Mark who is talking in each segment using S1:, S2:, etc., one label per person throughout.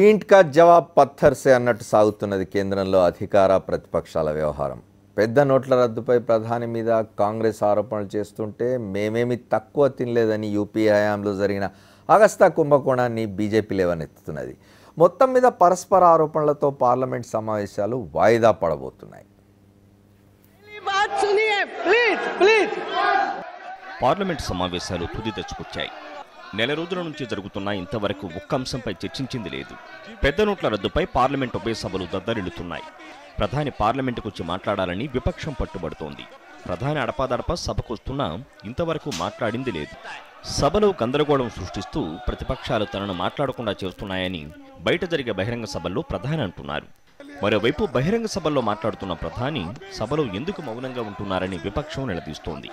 S1: ఈంట్ కా జవాబ్ పత్థర్ సే అన్నట్టు సాగుతున్నది కేంద్రంలో అధికార ప్రతిపక్షాల వ్యవహారం. పెద్ద నోట్ల రద్దుపై ప్రధాని మీద కాంగ్రెస్ ఆరోపణలు చేస్తుంటే మేమేమి తక్కువ తినలేదని యూపీ హయాంలో జరిగిన అగస్తా కుంభకోణాన్ని బీజేపీ లేవనెత్తుతున్నది. మొత్తం మీద పరస్పర ఆరోపణలతో పార్లమెంట్ సమావేశాలు వాయిదా పడబోతున్నాయి.
S2: పార్లమెంట్ సమావేశాలు తుది తెచ్చుకొచ్చాయి. నెల రోజుల నుంచి జరుగుతున్న ఇంతవరకు ఒక్క అంశంపై చర్చించింది లేదు. పెద్ద నోట్ల రద్దుపై పార్లమెంట్ ఉభయ సభలు దద్దరిల్లుతున్నాయి. ప్రధాని పార్లమెంటుకు వచ్చి మాట్లాడాలని విపక్షం పట్టుబడుతోంది. ప్రధాని అడపాదడపా సభకొస్తున్నా ఇంతవరకు మాట్లాడింది లేదు. సభలో గందరగోళం సృష్టిస్తూ ప్రతిపక్షాలు తనను మాట్లాడకుండా చేస్తున్నాయని బయట జరిగే బహిరంగ సభల్లో ప్రధాని అంటున్నారు. మరోవైపు బహిరంగ సభల్లో మాట్లాడుతున్న ప్రధాని సభలో ఎందుకు మౌనంగా ఉంటున్నారని విపక్షం నిలదీస్తోంది.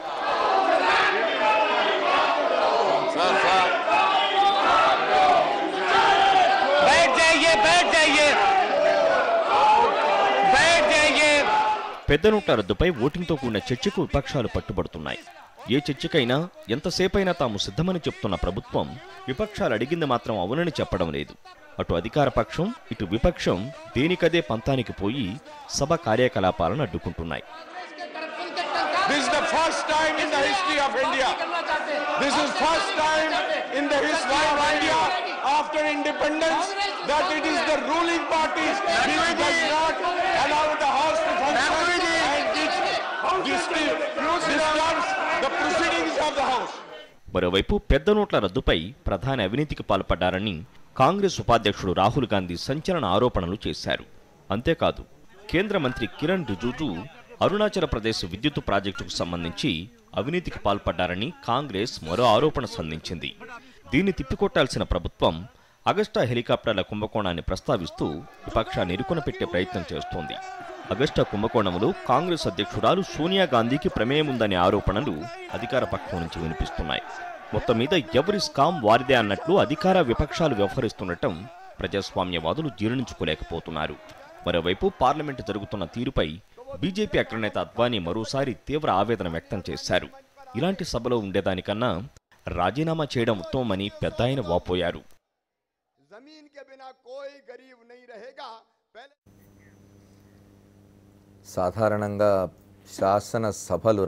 S2: పెద్ద నోట్ల రద్దుపై ఓటింగ్తో కూడిన చర్చకు విపక్షాలు పట్టుబడుతున్నాయి. ఏ చర్చకైనా ఎంతసేపైనా తాము సిద్ధమని చెప్తున్న ప్రభుత్వం విపక్షాలు అడిగింది మాత్రం అవునని చెప్పడం లేదు. అటు అధికార పక్షం ఇటు విపక్షం దేనికదే పంతానికి పోయి సభ కార్యకలాపాలను అడ్డుకుంటున్నాయి.
S3: This is the first time in the history of India. This is first time in the history of India after independence that it is the ruling parties which does not allow the house to function and which disturbs the proceedings of the house.
S2: మరోవైపు పెద్ద నోట్ల రద్దుపై ప్రధాని అవినీతికి పాల్పడ్డారని కాంగ్రెస్ ఉపాధ్యక్షుడు రాహుల్ గాంధీ సంచలన ఆరోపణలు చేశారు. అంతేకాదు కేంద్ర మంత్రి కిరణ్ రిజిజు అరుణాచల్ ప్రదేశ్ విద్యుత్ ప్రాజెక్టుకు సంబంధించి అవినీతికి పాల్పడ్డారని కాంగ్రెస్ మరో ఆరోపణ సంధించింది. దీన్ని తిప్పికొట్టాల్సిన ప్రభుత్వం అగస్టా హెలికాప్టర్ల కుంభకోణాన్ని ప్రస్తావిస్తూ విపక్షాన్ని ఇరుకున పెట్టే ప్రయత్నం చేస్తోంది. అగస్టా కుంభకోణంలో కాంగ్రెస్ అధ్యక్షురాలు సోనియా గాంధీకి ప్రమేయం ఉందనే ఆరోపణలు అధికార పక్షం నుంచి వినిపిస్తున్నాయి. మొత్తం మీద ఎవరి స్కామ్ వారిదే అన్నట్లు అధికార విపక్షాలు వ్యవహరిస్తుండటం ప్రజాస్వామ్యవాదులు జీర్ణించుకోలేకపోతున్నారు. మరోవైపు పార్లమెంటు జరుగుతున్న తీరుపై బీజేపీ అగ్రనేత అద్వానీ మరోసారి తీవ్ర ఆవేదన వ్యక్తం చేశారు. ఇలాంటి సభలో ఉండేదానికన్నా రాజీనామా చేయడం ఉత్తమమని పెద్దాయన వాపోయారు.
S1: సాధారణంగా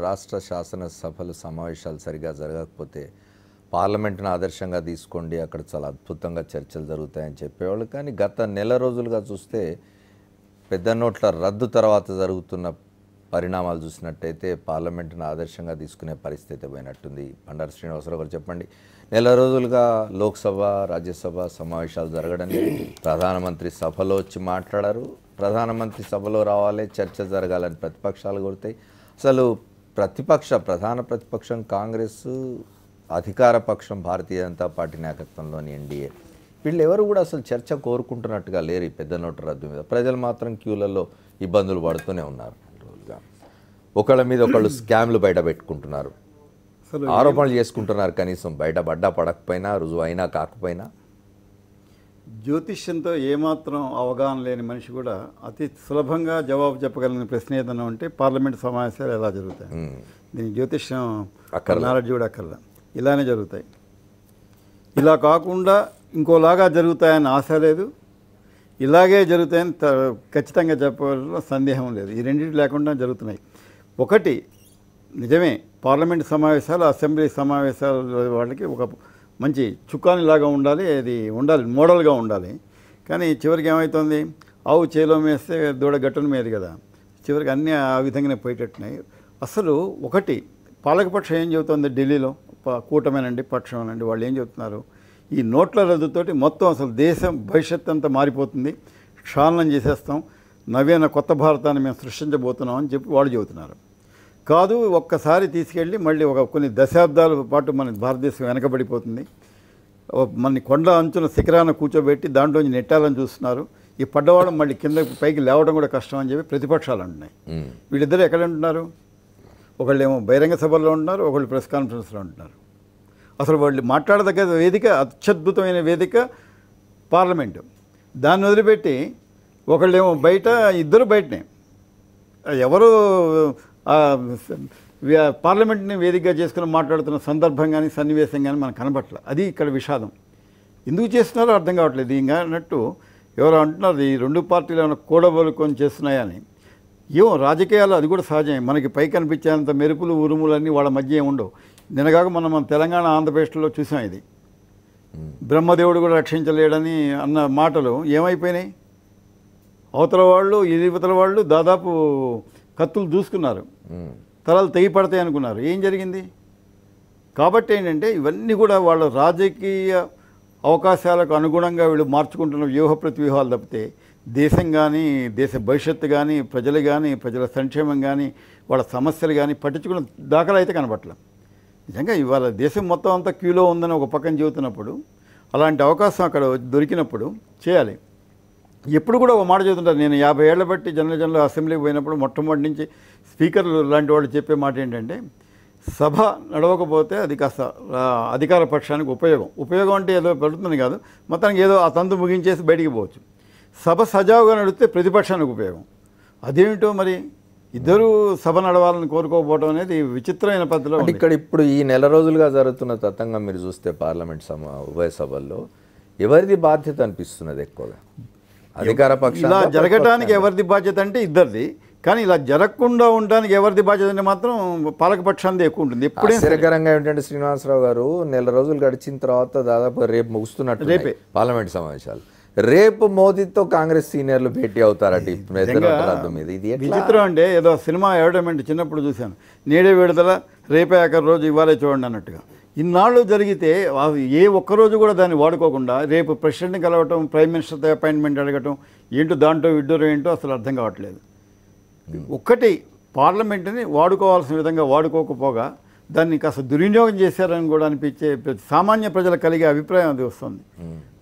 S1: రాష్ట్ర శాసనసభలు సమావేశాలు సరిగా జరగకపోతే పార్లమెంటును ఆదర్శంగా తీసుకోండి, అక్కడ చాలా అద్భుతంగా చర్చలు జరుగుతాయని చెప్పేవాళ్ళు. కానీ గత నెల రోజులుగా చూస్తే పెద్ద నోట్ల రద్దు తర్వాత జరుగుతున్న పరిణామాలు చూసినట్టయితే పార్లమెంటును ఆదర్శంగా తీసుకునే పరిస్థితి పోయినట్టుంది. బండారు శ్రీనివాసరావు గారు చెప్పండి. నెల రోజులుగా లోక్సభ రాజ్యసభ సమావేశాలు జరగడం లేదు. ప్రధానమంత్రి సభలో వచ్చి మాట్లాడారు. ప్రధానమంత్రి సభలో రావాలి, చర్చ జరగాలని ప్రతిపక్షాలు కోరుతాయి. అసలు ప్రధాన ప్రతిపక్షం కాంగ్రెస్, అధికార పక్షం భారతీయ జనతా పార్టీ నాయకత్వంలోని ఎన్డీఏ, వీళ్ళు ఎవరు కూడా అసలు చర్చ కోరుకుంటున్నట్టుగా లేరు. ఈ పెద్ద నోట్ల రద్దు మీద ప్రజలు మాత్రం క్యూలలో ఇబ్బందులు పడుతూనే ఉన్నారు. రోజుగా ఒకళ్ళ మీద ఒకళ్ళు స్కామ్లు బయట పెట్టుకుంటున్నారు, ఆరోపణలు చేసుకుంటున్నారు. కనీసం బయట పడ్డా పడకపోయినా, రుజువు అయినా కాకపోయినా
S4: జ్యోతిష్యంతో ఏమాత్రం అవగాహన లేని మనిషి కూడా అతి సులభంగా జవాబు చెప్పగలిగిన ప్రశ్న ఏదన్నా ఉంటే పార్లమెంట్ సమావేశాలు ఎలా జరుగుతాయి, దీనికి జ్యోతిష్యం నాలెడ్జ్ కూడా అక్కర్లా, ఇలానే జరుగుతాయి. ఇలా కాకుండా ఇంకోలాగా జరుగుతాయని ఆశ లేదు, ఇలాగే జరుగుతాయని ఖచ్చితంగా చెప్పడంలో సందేహం లేదు. ఈ రెండింటి లేకుండా జరుగుతున్నాయి. ఒకటి నిజమే, పార్లమెంట్ సమావేశాలు అసెంబ్లీ సమావేశాల వాళ్ళకి ఒక మంచి చుక్కానిలాగా ఉండాలి, అది ఉండాలి, మోడల్గా ఉండాలి. కానీ చివరికి ఏమవుతుంది, ఆవు చేలో మేస్తే దూడ గట్టును మీద కదా, చివరికి అన్నీ ఆ విధంగానే పోయేటట్టున్నాయి. అసలు ఒకటి పాలకపక్షం ఏం చెబుతుంది, ఢిల్లీలో కూటమేనండి పక్షమేనండి, వాళ్ళు ఏం చెబుతున్నారు, ఈ నోట్ల రద్దుతోటి మొత్తం అసలు దేశం భవిష్యత్తు అంతా మారిపోతుంది, క్షాళనం చేసేస్తాం, నవీన కొత్త భారతాన్ని మేము సృష్టించబోతున్నాం అని చెప్పి వాళ్ళు చెబుతున్నారు. కాదు, ఒక్కసారి తీసుకెళ్ళి మళ్ళీ కొన్ని దశాబ్దాల పాటు మన భారతదేశం వెనకబడిపోతుంది, మన కొండ అంచున శిఖరాన్ని కూర్చోబెట్టి దాంట్లోంచి నెట్టాలని చూస్తున్నారు, ఈ పడ్డవాడు మళ్ళీ కింద పైకి లేవడం కూడా కష్టం అని చెప్పి ప్రతిపక్షాలు అంటున్నాయి. వీళ్ళిద్దరు ఎక్కడ ఉంటున్నారు, ఒకళ్ళు ఏమో బహిరంగ సభల్లో ఉంటున్నారు, ఒకళ్ళు ప్రెస్ కాన్ఫరెన్స్లో ఉంటున్నారు. అసలు వాళ్ళు మాట్లాడదగ్గ వేదిక, అత్యద్భుతమైన వేదిక పార్లమెంటు. దాన్ని వదిలిపెట్టి ఒకళ్ళేమో బయట, ఇద్దరు బయటనే. ఎవరు పార్లమెంట్ని వేదికగా చేసుకుని మాట్లాడుతున్న సందర్భం కానీ సన్నివేశం కానీ మనకు కనబట్ల. అది ఇక్కడ విషాదం. ఎందుకు చేస్తున్నారో అర్థం కావట్లేదు. ఇంకా అన్నట్టు ఎవరు అంటున్నారు ఈ రెండు పార్టీలు ఏమైనా కూడబలుకొని చేస్తున్నాయని. ఏమో రాజకీయాలు అది కూడా సహజమే. మనకి పై కనిపించేంత మెరుపులు ఉరుములన్నీ వాళ్ళ మధ్య ఏమి ఉండవు. నిన్నగాక మన తెలంగాణ ఆంధ్రప్రదేశ్లో చూసాం. ఇది బ్రహ్మదేవుడు కూడా రక్షించలేడని అన్న మాటలు ఏమైపోయినాయి? అవతల వాళ్ళు ఇవతల వాళ్ళు దాదాపు కత్తులు దూసుకున్నారు, తలలు తెగి పడతాయి అనుకున్నారు. ఏం జరిగింది? కాబట్టి ఏంటంటే ఇవన్నీ కూడా వాళ్ళ రాజకీయ అవకాశాలకు అనుగుణంగా వీళ్ళు మార్చుకుంటున్న వ్యూహ ప్రతివ్యూహాలు తప్పితే దేశం కానీ, దేశ భవిష్యత్తు కానీ, ప్రజలు కానీ, ప్రజల సంక్షేమం కానీ, వాళ్ళ సమస్యలు కానీ పట్టించుకున్న దాఖలు అయితే కనబట్ల. నిజంగా ఇవాళ దేశం మొత్తం అంతా క్యూలో ఉందని ఒక పక్కన చెబుతున్నప్పుడు, అలాంటి అవకాశం అక్కడ దొరికినప్పుడు చేయాలి. ఎప్పుడు కూడా ఒక మాట చెబుతుంటారు. నేను 50 ఏళ్ల బట్టి జనరల్ అసెంబ్లీకి పోయినప్పుడు మొట్టమొదటి నుంచి స్పీకర్లు లాంటి వాళ్ళు చెప్పే మాట ఏంటంటే, సభ నడవకపోతే అది కాస్త అధికార పక్షానికి ఉపయోగం అంటే ఏదో పెడుతుంది కాదు, మొత్తానికి ఏదో ఆ తంతు ముగించేసి బయటికి పోవచ్చు. సభ సజావుగా నడిస్తే ప్రతిపక్షానికి ఉపయోగం. అదేమిటో మరి ఇద్దరు సభ నడవాలని కోరుకోకపోవడం అనేది విచిత్రమైన పద్ధతిలో.
S1: ఇక్కడ ఇప్పుడు ఈ నెల రోజులుగా జరుగుతున్న తతంగం మీరు చూస్తే పార్లమెంట్ ఉభయ సభల్లో ఎవరిది బాధ్యత అనిపిస్తున్నది ఎక్కువగా? అధికార పక్షం.
S4: ఇలా జరగడానికి ఎవరిది బాధ్యత అంటే ఇద్దరిది, కానీ ఇలా జరగకుండా ఉండడానికి ఎవరిది బాధ్యత అంటే మాత్రం పాలకపక్షానికి ఎక్కువ ఉంటుంది. ఎప్పుడే
S1: ఆశ్చర్యకరంగా ఏంటంటే శ్రీనివాసరావు గారు నెల రోజులు గడిచిన తర్వాత దాదాపు రేపు ముగుస్తున్నట్టు రేపే పార్లమెంట్ సమావేశాలు. రేపు మోదీతో కాంగ్రెస్ సీనియర్లు భేటీ అవుతారట మీద. ఇది
S4: విచిత్రం అంటే ఏదో సినిమా అడ్వర్టైజ్మెంట్ చిన్నప్పుడు చూశాను, నేడే విడుదల రేపే ఆఖరి రోజు ఇవ్వాలే చూడండి అన్నట్టుగా. ఇన్నాళ్ళు జరిగితే ఏ ఒక్కరోజు కూడా దాన్ని వాడుకోకుండా రేపు ప్రెసిడెంట్ని కలవటం, ప్రైమ్ మినిస్టర్తో అపాయింట్మెంట్ అడగటం, ఏంటో దాంట్లో విడ్డూరం ఏంటో అసలు అర్థం కావట్లేదు. ఒక్కటి పార్లమెంట్ని వాడుకోవాల్సిన విధంగా వాడుకోకపోగా దాన్ని కాస్త దుర్వినియోగం చేశారని కూడా అనిపించే సామాన్య ప్రజలకు కలిగే అభిప్రాయం అది వస్తుంది.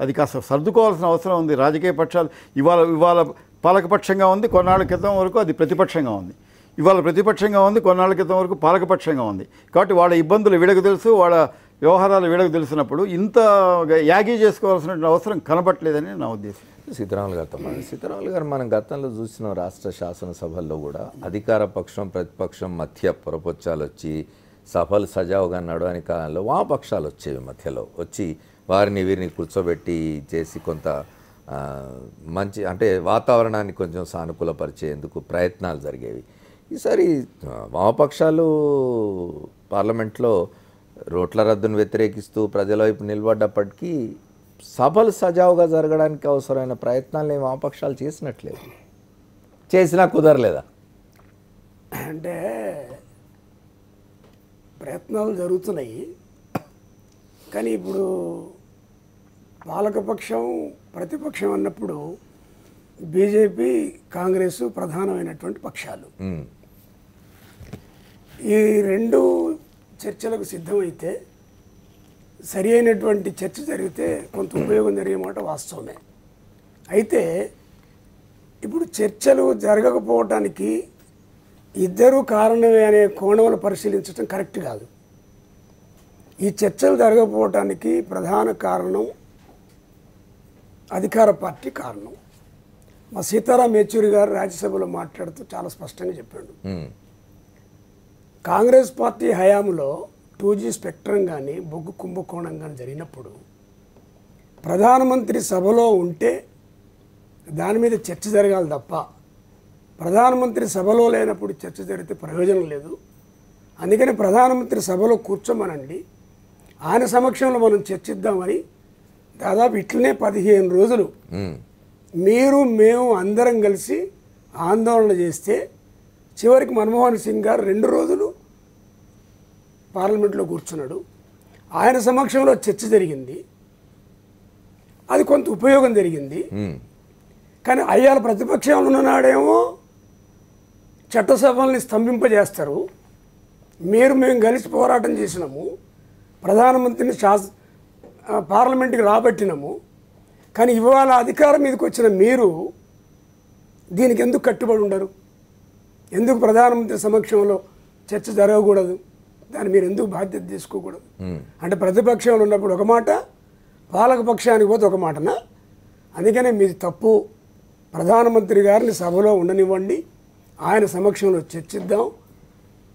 S4: అది కాస్త సర్దుకోవాల్సిన అవసరం ఉంది. రాజకీయ పక్షాలు ఇవాళ పాలకపక్షంగా ఉంది, కొన్నాళ్ళ క్రితం వరకు అది ప్రతిపక్షంగా ఉంది. ఇవాళ ప్రతిపక్షంగా ఉంది, కొన్నాళ్ళ క్రితం వరకు పాలకపక్షంగా ఉంది. కాబట్టి వాళ్ళ ఇబ్బందులు వీళ్ళకి తెలుసు, వాళ్ళ వ్యవహారాలు వీళ్ళకి తెలిసినప్పుడు ఇంత యాగీ చేసుకోవాల్సిన అవసరం కనపట్లేదని నా ఉద్దేశం.
S1: సీతారాములు గారు మనం గతంలో చూసిన రాష్ట్ర శాసనసభల్లో కూడా అధికార పక్షం ప్రతిపక్షం మధ్య పొరపొచ్చాలు వచ్చి సభలు సజావుగా నడవని కాలంలో వామపక్షాలు వచ్చేవి, మధ్యలో వచ్చి వారిని వీరిని కూర్చోబెట్టి చేసి కొంత మంచి అంటే వాతావరణాన్ని కొంచెం సానుకూలపరిచేందుకు ప్రయత్నాలు జరిగేవి. ఈసారి వామపక్షాలు పార్లమెంట్లో రోడ్ల రద్దును వ్యతిరేకిస్తూ ప్రజల వైపు నిలబడ్డప్పటికీ సభలు సజావుగా జరగడానికి అవసరమైన ప్రయత్నాలు ఏమి వామపక్షాలు చేసినట్లేదు, చేసినా కుదరలేదా?
S5: అంటే ప్రయత్నాలు జరుగుతున్నాయి, కానీ ఇప్పుడు పాలకపక్షం ప్రతిపక్షం అన్నప్పుడు బీజేపీ కాంగ్రెస్ ప్రధానమైనటువంటి పక్షాలు. ఈ రెండు చర్చలకు సిద్ధమైతే సరి అయినటువంటి చర్చ జరిగితే కొంత ఉపయోగం జరిగే మాట వాస్తవమే. అయితే ఇప్పుడు చర్చలు జరగకపోవటానికి ఇద్దరు కారణమే అనే కోణంలో పరిశీలించడం కరెక్ట్ కాదు. ఈ చర్చలు జరగకపోవటానికి ప్రధాన కారణం అధికార పార్టీ కారణం. మా సీతారాం యేచూరి గారు రాజ్యసభలో మాట్లాడుతూ చాలా స్పష్టంగా చెప్పాడు, కాంగ్రెస్ పార్టీ హయాంలో 2G స్పెక్ట్రం కానీ బొగ్గు కుంభకోణం కానీ జరిగినప్పుడు ప్రధానమంత్రి సభలో ఉంటే దాని మీద చర్చ జరగాలి తప్ప ప్రధానమంత్రి సభలో లేనప్పుడు చర్చ జరిగితే ప్రయోజనం లేదు. అందుకని ప్రధానమంత్రి సభలో కూర్చోమనండి, ఆయన సమక్షంలో మనం చర్చిద్దామని దాదాపు ఇట్లనే 15 రోజులు మీరు మేము అందరం కలిసి ఆందోళన చేస్తే చివరికి మన్మోహన్ సింగ్ గారు 2 రోజులు పార్లమెంట్లో కూర్చున్నాడు. ఆయన సమక్షంలో చర్చ జరిగింది, అది కొంత ఉపయోగం జరిగింది. కానీ అయ్యాల ప్రతిపక్షంలో ఉన్ననాడేమో చట్టసభల్ని స్తంభింపజేస్తారు, మేము కలిసి పోరాటం చేసినాము, ప్రధానమంత్రిని పార్లమెంట్కి రాబట్టినాము, కానీ ఇవాళ అధికారం మీదకి వచ్చిన మీరు దీనికి ఎందుకు కట్టుబడి ఉండరు? ఎందుకు ప్రధానమంత్రి సమక్షంలో చర్చ జరగకూడదు? దాన్ని మీరు ఎందుకు బాధ్యత తీసుకోకూడదు? అంటే ప్రతిపక్షంలో ఉన్నప్పుడు ఒక మాట, పాలకపక్షానికి పోతే ఒక మాటనా? అందుకనే మీది తప్పు. ప్రధానమంత్రి గారిని సభలో ఉండనివ్వండి, ఆయన సమక్షంలో చర్చిద్దాం,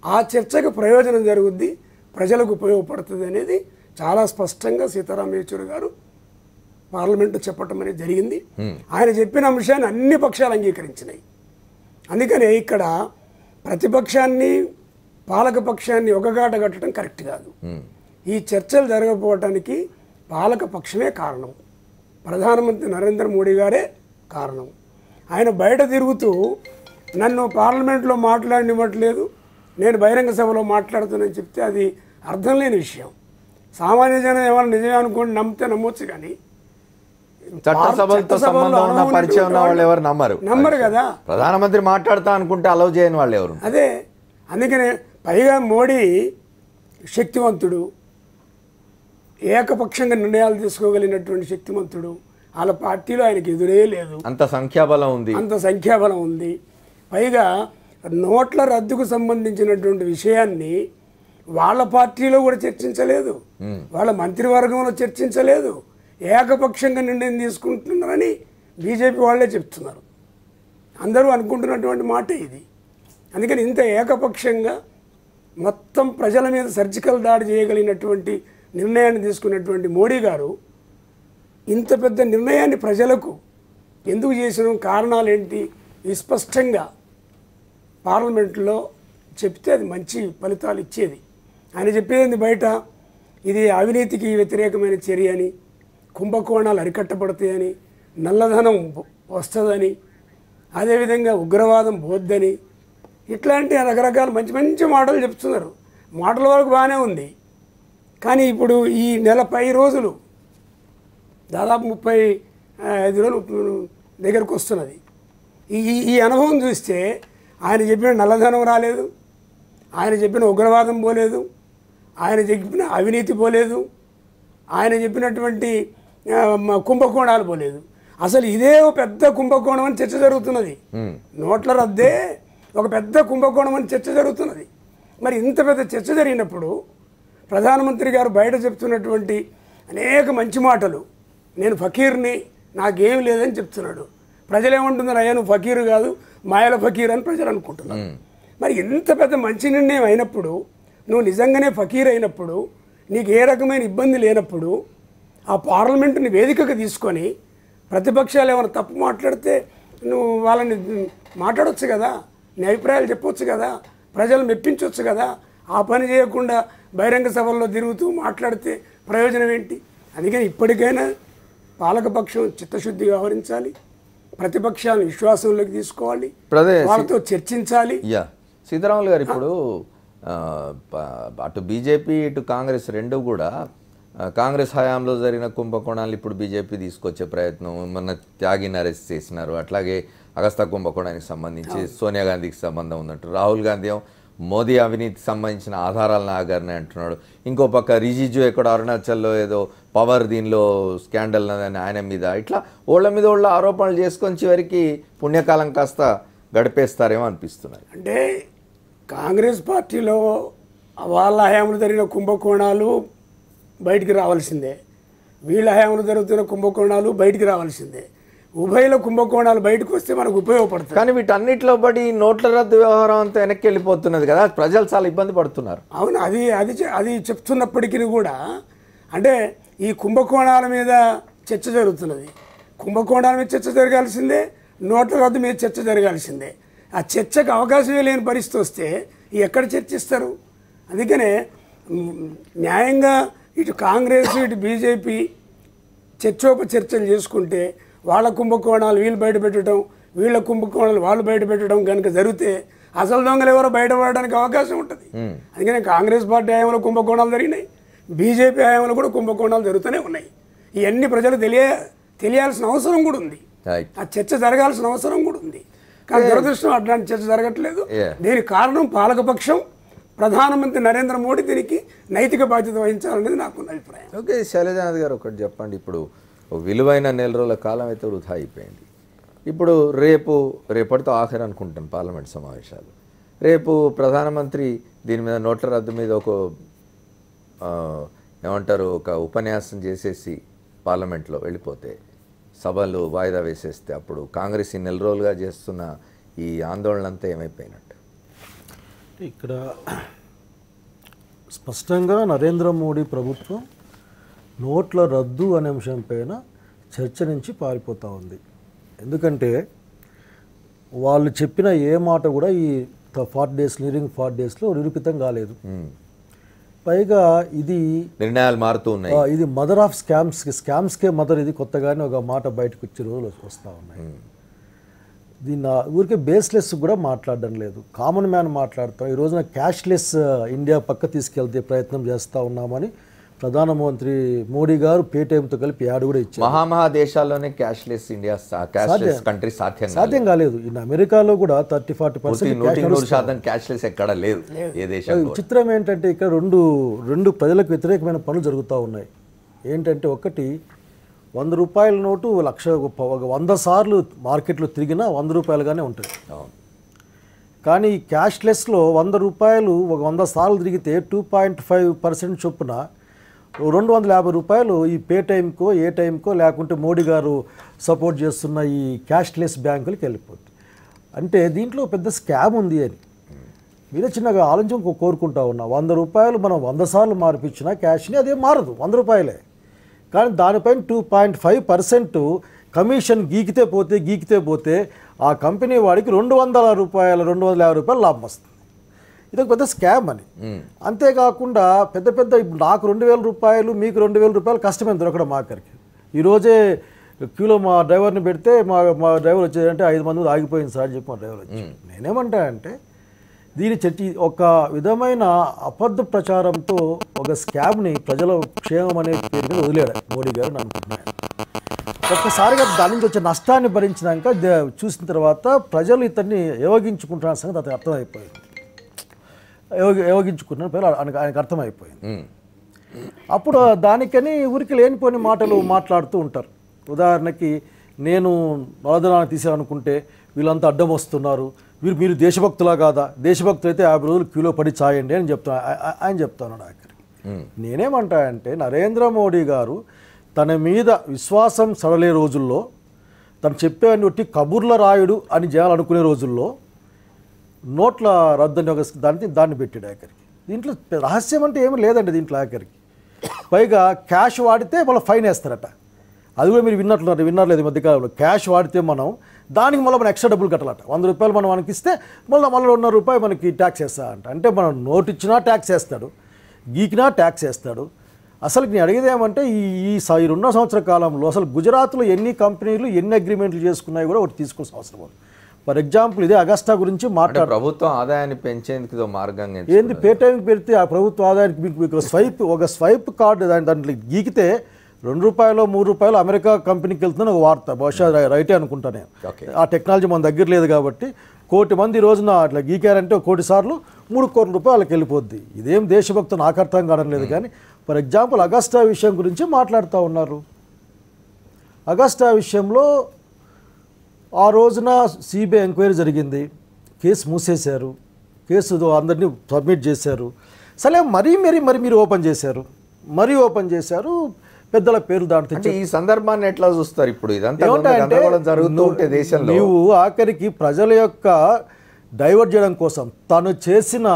S5: ఆ చర్చకు ప్రయోజనం జరుగుద్ది, ప్రజలకు ఉపయోగపడుతుంది అనేది చాలా స్పష్టంగా సీతారాం యేచూరి గారు పార్లమెంటు చెప్పటం అనేది జరిగింది. ఆయన చెప్పిన అంశాన్ని అన్ని పక్షాలు అంగీకరించినాయి. అందుకనే ఇక్కడ ప్రతిపక్షాన్ని పాలకపక్షాన్ని ఒకగాట కట్టడం కరెక్ట్ కాదు. ఈ చర్చలు జరగకపోవటానికి పాలకపక్షమే కారణం, ప్రధానమంత్రి నరేంద్ర మోడీ గారే కారణం. ఆయన బయట తిరుగుతూ నన్ను పార్లమెంట్లో మాట్లాడనివ్వట్లేదు, నేను బహిరంగ సభలో మాట్లాడుతానని చెప్తే అది అర్థం లేని విషయం. సామాన్య జనం ఏమైనా నిజమే అనుకోండి, నమ్మితే నమ్మొచ్చు, కానీ
S1: చట్టసభలతో సంబంధం ఉన్న పరిచయం ఉన్న వాళ్ళు ఎవరు
S5: నమ్మరు కదా.
S1: ప్రధానమంత్రి మాట్లాడతా అనుకుంటే అలౌ చేయని వాళ్ళు ఎవరు?
S5: అదే, అందుకనే పైగా మోడీ శక్తివంతుడు, ఏకపక్షంగా నిర్ణయాలు తీసుకోగలిగినటువంటి శక్తివంతుడు. వాళ్ళ పార్టీలో ఆయనకి ఎదురే లేదు,
S1: అంత సంఖ్యాబలం ఉంది. పైగా నోట్ల రద్దుకు సంబంధించినటువంటి విషయాన్ని వాళ్ళ పార్టీలో కూడా చర్చించలేదు, వాళ్ళ మంత్రివర్గంలో చర్చించలేదు, ఏకపక్షంగా నిర్ణయం తీసుకుంటున్నారని బీజేపీ వాళ్ళే చెప్తున్నారు. అందరూ అనుకుంటున్నటువంటి మాట ఇది. అందుకని ఇంత ఏకపక్షంగా మొత్తం ప్రజల మీద సర్జికల్ దాడి చేయగలిగినటువంటి నిర్ణయాన్ని తీసుకున్నటువంటి మోడీ గారు ఇంత పెద్ద నిర్ణయాన్ని ప్రజలకు ఎందుకు చేసిన కారణాలు ఏంటి విస్పష్టంగా పార్లమెంట్లో చెప్తే అది మంచి ఫలితాలు ఇచ్చేది. ఆయన చెప్పేది బయట ఇది అవినీతికి వ్యతిరేకమైన చర్య అని, కుంభకోణాలు అరికట్టబడతాయని, నల్లధనం వస్తుందని, అదేవిధంగా ఉగ్రవాదం పోద్దని, ఇట్లాంటి రకరకాల మంచి మంచి మాటలు చెప్తున్నారు. మాటల వరకు బాగానే ఉంది, కానీ ఇప్పుడు ఈ నెల 10 రోజులు దాదాపు 35 రోజులు దగ్గరకు వస్తున్నది. ఈ అనుభవం చూస్తే ఆయన చెప్పిన నల్లధనం రాలేదు, ఆయన చెప్పిన ఉగ్రవాదం పోలేదు, ఆయన చెప్పిన అవినీతి పోలేదు, ఆయన చెప్పినటువంటి కుంభకోణాలు పోలేదు. అసలు ఇదే ఒక పెద్ద కుంభకోణం అని చర్చ జరుగుతున్నది. నోట్ల రద్దే ఒక పెద్ద కుంభకోణం అని చర్చ జరుగుతున్నది. మరి ఇంత పెద్ద చర్చ జరిగినప్పుడు ప్రధానమంత్రి గారు బయట చెప్తున్నటువంటి అనేక మంచి మాటలు, నేను ఫకీర్ని, నాకేం లేదని చెప్తున్నాడు. ప్రజలు ఏమంటున్నారు, అయ్యా నువ్వు ఫకీరు కాదు, మాయల ఫకీర్ అని ప్రజలు అనుకుంటున్నారు. మరి ఇంత పెద్ద మంచి నిర్ణయం అయినప్పుడు, నువ్వు నిజంగానే ఫకీర్ అయినప్పుడు, నీకు ఏ రకమైన ఇబ్బంది లేనప్పుడు ఆ పార్లమెంటుని వేదికగా తీసుకొని ప్రతిపక్షాలు ఏమైనా తప్పు మాట్లాడితే నువ్వు వాళ్ళని మాట్లాడవచ్చు కదా, నీ అభిప్రాయాలు చెప్పవచ్చు కదా, ప్రజలు మెప్పించవచ్చు కదా. ఆ పని చేయకుండా బహిరంగ సభల్లో తిరుగుతూ మాట్లాడితే ప్రయోజనం ఏంటి? అందుకని ఇప్పటికైనా పాలకపక్షం చిత్తశుద్ధి వ్యవహరించాలి, ప్రతిపక్షాలను విశ్వాసంలోకి తీసుకోవాలి, వాళ్ళతో చర్చించాలి. సీతారాములు గారు, ఇప్పుడు అటు బీజేపీ ఇటు కాంగ్రెస్ రెండు కూడా కాంగ్రెస్ హయాంలో జరిగిన కుంభకోణాలు ఇప్పుడు బీజేపీ తీసుకొచ్చే ప్రయత్నం, మొన్న త్యాగిని అరెస్ట్ చేసినారు, అట్లాగే అగస్తా కుంభకోణానికి సంబంధించి సోనియా గాంధీకి సంబంధం ఉన్నట్టు, రాహుల్ గాంధీ మోదీ అవినీతికి సంబంధించిన ఆధారాలను ఆగారని అంటున్నాడు. ఇంకో పక్క రిజిజు ఎక్కడ అరుణాచల్లో ఏదో పవర్ దీనిలో స్కాండల్ అని ఆయన మీద, ఇట్లా ఓళ్ళ మీద ఓళ్ళ ఆరోపణలు చేసుకొని చివరికి పుణ్యకాలం కాస్త గడిపేస్తారేమో అనిపిస్తున్నాయి.
S5: అంటే కాంగ్రెస్ పార్టీలో వాళ్ళ హయాంలో జరిగిన కుంభకోణాలు బయటికి రావాల్సిందే, వీళ్ళ హయాంలో జరుగుతున్న కుంభకోణాలు బయటికి రావాల్సిందే. ఉభయల కుంభకోణాలు బయటకు వస్తే మనకు ఉపయోగపడుతుంది.
S1: కానీ వీటన్నిటిలో బడి నోట్ల రద్దు వ్యవహారం అంతా వెనక్కి వెళ్ళిపోతున్నది కదా, ప్రజలు చాలా ఇబ్బంది పడుతున్నారు.
S5: అవును, అది చెప్తున్నప్పటికీ కూడా అంటే ఈ కుంభకోణాల మీద చర్చ జరుగుతున్నది. కుంభకోణాల మీద చర్చ జరగాల్సిందే, నోట్ల రద్దు మీద చర్చ జరగాల్సిందే. ఆ చర్చకు అవకాశమే లేని పరిస్థితి వస్తే ఎక్కడ చర్చిస్తారు? అందుకనే న్యాయంగా ఇటు కాంగ్రెస్ ఇటు బీజేపీ చర్చలు చేసుకుంటే వాళ్ళ కుంభకోణాలు వీళ్ళు బయట పెట్టడం, వీళ్ళ కుంభకోణాలు వాళ్ళు బయట పెట్టడం కనుక జరిగితే అసలు దొంగలు ఎవరో బయటపడడానికి అవకాశం ఉంటుంది. అందుకని కాంగ్రెస్ పార్టీ హయాంలో కుంభకోణాలు జరిగినాయి, బీజేపీ హయాంలో కూడా కుంభకోణాలు జరుగుతూనే ఉన్నాయి. ఇవన్నీ ప్రజలు తెలియాల్సిన అవసరం కూడా ఉంది, ఆ చర్చ జరగాల్సిన అవసరం కూడా ఉంది. కానీ దురదృష్టం అట్లాంటి చర్చ జరగట్లేదు. దీనికి కారణం పాలకపక్షం, ప్రధానమంత్రి నరేంద్ర మోడీ దీనికి నైతిక బాధ్యత వహించాలనేది నాకున్న అభిప్రాయం.
S1: ఓకే, శైలజానాథ్ గారు ఒకటి చెప్పండి. ఇప్పుడు విలువైన 4 రోజుల కాలం అయితే వృధా అయిపోయింది. ఇప్పుడు రేపటితో ఆఖరి అనుకుంటాను పార్లమెంట్ సమావేశాలు. రేపు ప్రధానమంత్రి దీని మీద నోట్ల రద్దు మీద ఒక ఉపన్యాసం చేసేసి పార్లమెంట్లో వెళ్ళిపోతే, సభలు వాయిదా వేసేస్తే, అప్పుడు కాంగ్రెస్ ఈ 4 రోజులుగా చేస్తున్న ఈ ఆందోళన అంతా ఏమైపోయినట్టు?
S6: ఇక్కడ స్పష్టంగా నరేంద్ర మోడీ ప్రభుత్వం నోట్ల రద్దు అనే అంశం పైన చర్చ నుంచి పారిపోతూ ఉంది. ఎందుకంటే వాళ్ళు చెప్పిన ఏ మాట కూడా ఈ 40 డేస్ లివింగ్ 40 డేస్లో నిరూపితం కాలేదు. పైగా ఇది
S1: నిర్ణయాలు మారుతూ ఉన్నాయి.
S6: ఇది మదర్ ఆఫ్ స్కామ్స్కే మదర్. ఇది కొత్తగానే ఒక మాట బయటకు వచ్చే రోజులు వస్తూ ఉన్నాయి. దీన్ని ఊరికే బేస్లెస్ కూడా మాట్లాడడం లేదు, కామన్ మ్యాన్ మాట్లాడతాం. ఈ రోజున క్యాష్లెస్ ఇండియా పక్క తీసుకెళ్తే ప్రయత్నం చేస్తూ ఉన్నామని ప్రధానమంత్రి మోడీ గారు పేటీఎంతో కలిపి యాడ్ కూడా ఇచ్చారు.
S1: మహాదేశాల్లోనే క్యాష్లెస్ ఇండియా క్యాష్లెస్ కంట్రీ సాధ్యం
S6: కాలేదు. ఇన్ అమెరికాలో కూడా 30-40%
S1: క్యాష్లెస్ ఎక్కడ లేదు ఏ దేశం.
S6: చిత్రం ఏంటంటే ఇక్కడ రెండు ప్రజలకు వ్యతిరేకమైన పనులు జరుగుతూ ఉన్నాయి. ఏంటంటే ఒకటి 100 రూపాయల నోటు 100 సార్లు మార్కెట్లో తిరిగినా 100 రూపాయలుగానే ఉంటుంది. కానీ క్యాష్లెస్లో 100 రూపాయలు 100 సార్లు తిరిగితే 2.5% చొప్పున 250 రూపాయలు ఈ పేటీఎంకో ఏ టైంకో లేకుంటే మోడీ గారు సపోర్ట్ చేస్తున్న ఈ క్యాష్లెస్ బ్యాంకులకి వెళ్ళిపోతుంది. అంటే దీంట్లో పెద్ద స్కామ్ ఉంది అని మీరే చిన్నగా ఆలోచన కోరుకుంటా ఉన్నా. 100 రూపాయలు మనం 100 సార్లు మార్పించినా క్యాష్ని అదే మారదు, 100 రూపాయలే. కానీ దానిపైన 2.5% కమిషన్ గీకితే పోతే ఆ కంపెనీ వాడికి 200 రూపాయలు 250 రూపాయలు లాభం వస్తుంది. ఇది ఒక పెద్ద స్కామ్ అని. అంతేకాకుండా పెద్ద ఇప్పుడు నాకు 2000 రూపాయలు మీకు 2000 రూపాయలు కష్టమే దొరకడం ఆఖరికి. ఈరోజే క్యూలో మా డ్రైవర్ని పెడితే మా డ్రైవర్ వచ్చేదంటే 5 మంది ఆగిపోయింది సార్ అని చెప్పి మా డ్రైవర్ వచ్చి. నేనేమంటా అంటే దీని ఒక విధమైన అబద్ధ ప్రచారంతో ఒక స్కామ్ని ప్రజల క్షేమం అనే పేరు మీద వదిలేడు మోడీ గారు అని అనుకుంటున్నాను. ఒక్కసారిగా దాని నుంచి వచ్చే నష్టాన్ని భరించినాక చూసిన తర్వాత ప్రజలు ఇతన్ని యోగించుకుంటున్న సంగతి అతనికి అర్థమైపోయింది. యోగించుకుంటున్న ఆయనకు అర్థమైపోయింది. అప్పుడు దానికని ఊరికి లేనిపోని మాటలు మాట్లాడుతూ ఉంటారు. ఉదాహరణకి నేను నల్లధనాన్ని తీసేయాలనుకుంటే వీళ్ళంతా అడ్డం వస్తున్నారు, మీరు దేశభక్తులా కాదా, దేశభక్తులు అయితే 50 రోజులు క్యూలో పడి చాయండి అని ఆయన చెప్తున్నాడు ఆఖరికి. నేనేమంటా అంటే నరేంద్ర మోడీ గారు తన మీద విశ్వాసం సడలే రోజుల్లో, తను చెప్పేటువంటి కబుర్ల రాయుడు అని చేయాలనుకునే రోజుల్లో నోట్ల రద్దని ఒక దాన్ని పెట్టాడు ఆఖరికి. దీంట్లో రహస్యం అంటే ఏమీ లేదండి దీంట్లో ఆఖరికి. పైగా క్యాష్ వాడితే మళ్ళీ ఫైన్ వేస్తారట. అది కూడా మీరు విన్నట్లేదు ఈ మధ్యకాలంలో. క్యాష్ వాడితే దానికి మనం ఎక్స్ట్రా డబ్బులు కట్టాలట. 100 రూపాయలు మనకి ఇస్తే మళ్ళీ 200 రూపాయలు మనకి ట్యాక్స్ వేస్తా అంట. అంటే మనం నోటు ఇచ్చినా ట్యాక్స్ వేస్తాడు, గీకినా ట్యాక్స్ వేస్తాడు. అసలు నేను అడిగేది ఏమంటే ఈ 2 సంవత్సరాల కాలంలో అసలు గుజరాత్లో ఎన్ని కంపెనీలు ఎన్ని అగ్రిమెంట్లు చేసుకున్నాయి కూడా ఒకటి తీసుకోవాల్సిన అవసరం ఉంది. ఫర్ ఎగ్జాంపుల్ ఇదే అగస్టా గురించి మాట్లాడు.
S1: ప్రభుత్వం ఆదాయాన్ని పెంచేందుకు మార్గంగా
S6: ఏంది పేటీఎంకి పెడితే ఆ ప్రభుత్వ ఆదాయానికి మీకు ఒక స్వైప్ కార్డు దాంట్లో గీకితే 2 రూపాయలు 3 రూపాయలు అమెరికా కంపెనీకి వెళ్తుందని ఒక వార్త. బహుశా రైటే అనుకుంటా నేను. ఆ టెక్నాలజీ మన దగ్గర లేదు కాబట్టి 1 కోటి మంది రోజున అట్లా గీకారంటే 1 కోటి సార్లు 3 కోట్ల రూపాయలకి వెళ్ళిపోద్ది. ఇదేం దేశభక్తి నాకు అర్థం కావడం లేదు. కానీ ఫర్ ఎగ్జాంపుల్ అగస్టా విషయం గురించి మాట్లాడుతూ ఉన్నారు. అగస్టా విషయంలో ఆ రోజున సిబిఐ ఎంక్వైరీ జరిగింది, కేసు మూసేశారు, కేసు అందరినీ సబ్మిట్ చేశారు. సరే మరి మీరు ఓపెన్ చేశారు, పెద్దల పేరు దాంట్లో.
S1: ఈ సందర్భాన్ని ఎట్లా చూస్తారు ఇప్పుడు? ఇదంతా జరుగుతూ ఉంటే దేశంలో
S6: నీవు ఆఖరికి ప్రజల యొక్క డైవర్ట్ చేయడం కోసం తను చేసిన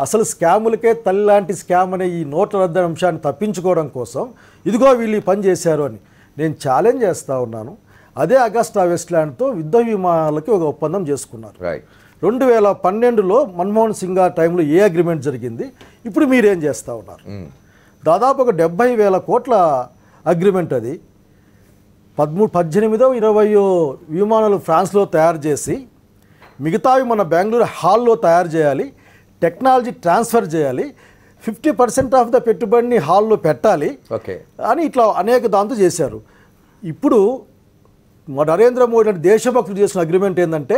S6: అసలు స్కాములకే తల్లి లాంటి స్కామ్ అనే ఈ నోట్ల రద్దు అంశాన్ని తప్పించుకోవడం కోసం ఇదిగో వీళ్ళు ఈ పని చేశారు అని నేను ఛాలెంజ్ చేస్తూ ఉన్నాను. అదే అగస్టా వెస్ట్లాండ్తో యుద్ధ విమానాలకి ఒక ఒప్పందం చేసుకున్నారు. 2012లో మన్మోహన్ సింగ్ గారి టైంలో ఏ అగ్రిమెంట్ జరిగింది, ఇప్పుడు మీరేం చేస్తూ ఉన్నారు? దాదాపు ఒక 70,000 కోట్ల అగ్రిమెంట్ అది. 18-20 విమానాలు ఫ్రాన్స్లో తయారు చేసి మిగతావి మన బెంగళూరు హాల్లో తయారు చేయాలి, టెక్నాలజీ ట్రాన్స్ఫర్ చేయాలి, 50% ఆఫ్ ద పెట్టుబడిని హాల్లో పెట్టాలి అని ఇట్లా అనేక దాంతో చేశారు. ఇప్పుడు మా నరేంద్ర మోడీ అంటే దేశభక్తులు చేసిన అగ్రిమెంట్ ఏంటంటే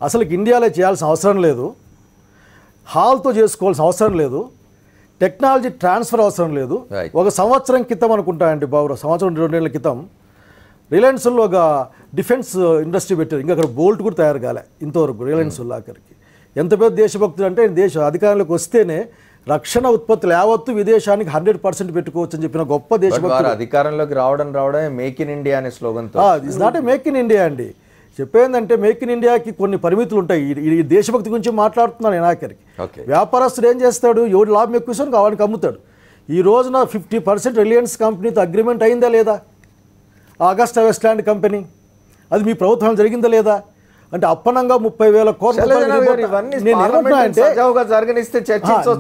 S6: అసలు ఇండియాలో చేయాల్సిన అవసరం లేదు, హాల్తో చేసుకోవాల్సిన అవసరం లేదు, టెక్నాలజీ ట్రాన్స్ఫర్ అవసరం లేదు. 1 సంవత్సరం క్రితం అనుకుంటా అండి బాబు, సంవత్సరం 2 నెలల క్రితం రిలయన్స్లో ఒక డిఫెన్స్ ఇండస్ట్రీ పెట్టారు. ఇంకా అక్కడ బోల్ట్ కూడా తయారు కాలే ఇంతవరకు రిలయన్స్లో. ఆఖరికి ఎంత పెద్ద దేశభక్తులు అంటే దేశ అధికారంలోకి వస్తేనే రక్షణ ఉత్పత్తులు యావత్తు విదేశానికి 100% పెట్టుకోవచ్చు అని చెప్పిన గొప్ప దేశభక్తులు.
S1: అధికారంలోకి రావడమే మేక్ ఇన్ ఇండియా అనే slogan.
S6: It's not a make in India అండి. చెప్పేందంటే మేక్ ఇన్ ఇండియాకి కొన్ని పరిమితులు ఉంటాయి. ఈ దేశభక్తి గురించి మాట్లాడుతున్నాను నేను ఆఖరికి. వ్యాపారస్తుడు ఏం చేస్తాడు, ఎవడు లాభం ఎక్కువ ఇస్తాడు వాడికి అమ్ముతాడు. ఈ రోజున 50% రిలయన్స్ కంపెనీతో అగ్రిమెంట్ అయిందా లేదా? ఆగస్టా వెస్ట్లాండ్ కంపెనీ, అది మీ ప్రభుత్వం జరిగిందా లేదా? అంటే అప్పనంగా 30,000 కోట్ల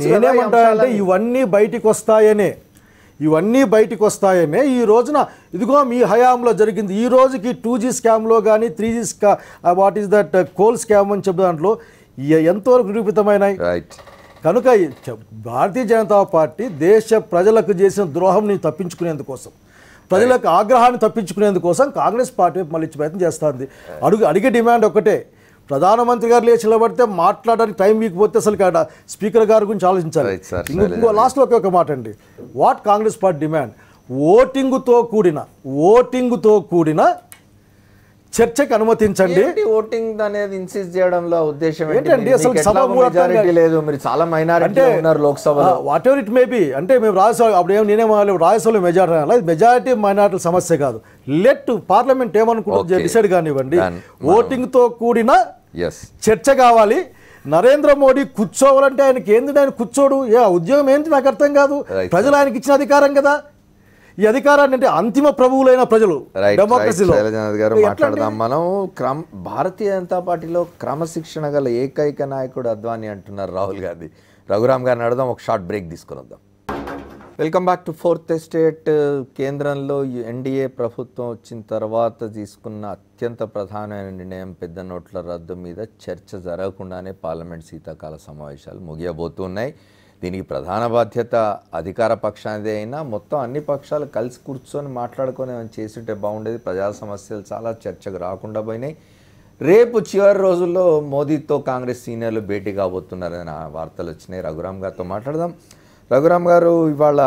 S6: నేనేమంటా ఇవన్నీ బయటికి వస్తాయనే ఈ రోజున ఇదిగో మీ హయాంలో జరిగింది. ఈ రోజుకి 2G స్కామ్లో కానీ 3G what is that coal scam అని చెప్పే దాంట్లో ఎంతవరకు నిరూపితమైనాయి. కనుక భారతీయ జనతా పార్టీ దేశ ప్రజలకు చేసిన ద్రోహంని తప్పించుకునేందుకోసం, ప్రజలకు ఆగ్రహాన్ని తప్పించుకునేందుకోసం కాంగ్రెస్ పార్టీ మళ్ళీ ప్రయత్నం చేస్తుంది. అడిగే డిమాండ్ ఒకటే, ప్రధానమంత్రి గారు లేచి నిలబడితే మాట్లాడడానికి టైం వీకపోతే అసలు స్పీకర్ గారి గురించి ఆలోచించాలి. ఇంకో లాస్ట్లో ఒక మాట అండి, వాట్ కాంగ్రెస్ పార్టీ డిమాండ్, ఓటింగుతో కూడిన చర్చకి అనుమతించండి.
S1: ఓటింగ్ అనేది ఇన్సిస్ట్ చేయడంలో ఉద్దేశం
S6: ఏంటండి? అసలు
S1: మెజారిటీ లేదు, మీరు చాలా మైనారిటీ ఉన్నారు లోక్సభలో,
S6: what ever it may be. అంటే మేము రాజ్యసభ అప్పుడు రాజ్యసభలో మెజారిటీ మైనారిటీ సమస్య కాదు. లెట్ పార్లమెంట్ ఏమనుకుంటుంది డిసైడ్ కానివ్వండి. ఓటింగ్తో కూడిన చర్చ కావాలి. నరేంద్ర మోడీ కూర్చోవాలంటే ఆయనకి ఏంటి, ఆయన కూర్చోడు, ఉద్యోగం ఏంటి నాకు అర్థం కాదు. ప్రజలు ఆయనకి ఇచ్చిన అధికారం కదా, ఈ అధికారాన్ని అంటే అంతిమ ప్రభువులైన ప్రజలు డెమోక్రసీలో.
S1: మాట్లాడదాం మనం. భారతీయ జనతా పార్టీలో క్రమశిక్షణ గల ఏకైక నాయకుడు అద్వానీ అంటున్నారు రాహుల్ గాంధీ. రఘురామ్ గారిని అడదాం, ఒక షార్ట్ బ్రేక్ తీసుకుని వద్దాం. Welcome back to fourth estate. కేంద్రంలో ఎన్డీఏ ప్రభుత్వం వచ్చిన తర్వాత తీసుకున్న అత్యంత ప్రధానమైన నిర్ణయం పెద్ద నోట్ల రద్దు మీద చర్చ జరగకుండానే పార్లమెంట్ శీతాకాల సమావేశాలు ముగియబోతున్నాయి. దీనికి ప్రధాన బాధ్యత అధికార పక్షానిదే అయినా మొత్తం అన్ని పక్షాలు కలిసి కూర్చొని మాట్లాడుకొని చేస్తుంటే బాగుండేది. ప్రజా సమస్యలు చాలా చర్చకు రాకుండా పోయినాయి. రేపు చివరి రోజుల్లో మోదీతో కాంగ్రెస్ సీనియర్లు భేటీ కాబోతున్నారని వార్తలు వచ్చినాయి. రఘురామ్ గారితో మాట్లాడదాం. రఘురామ్ గారు, ఇవాళ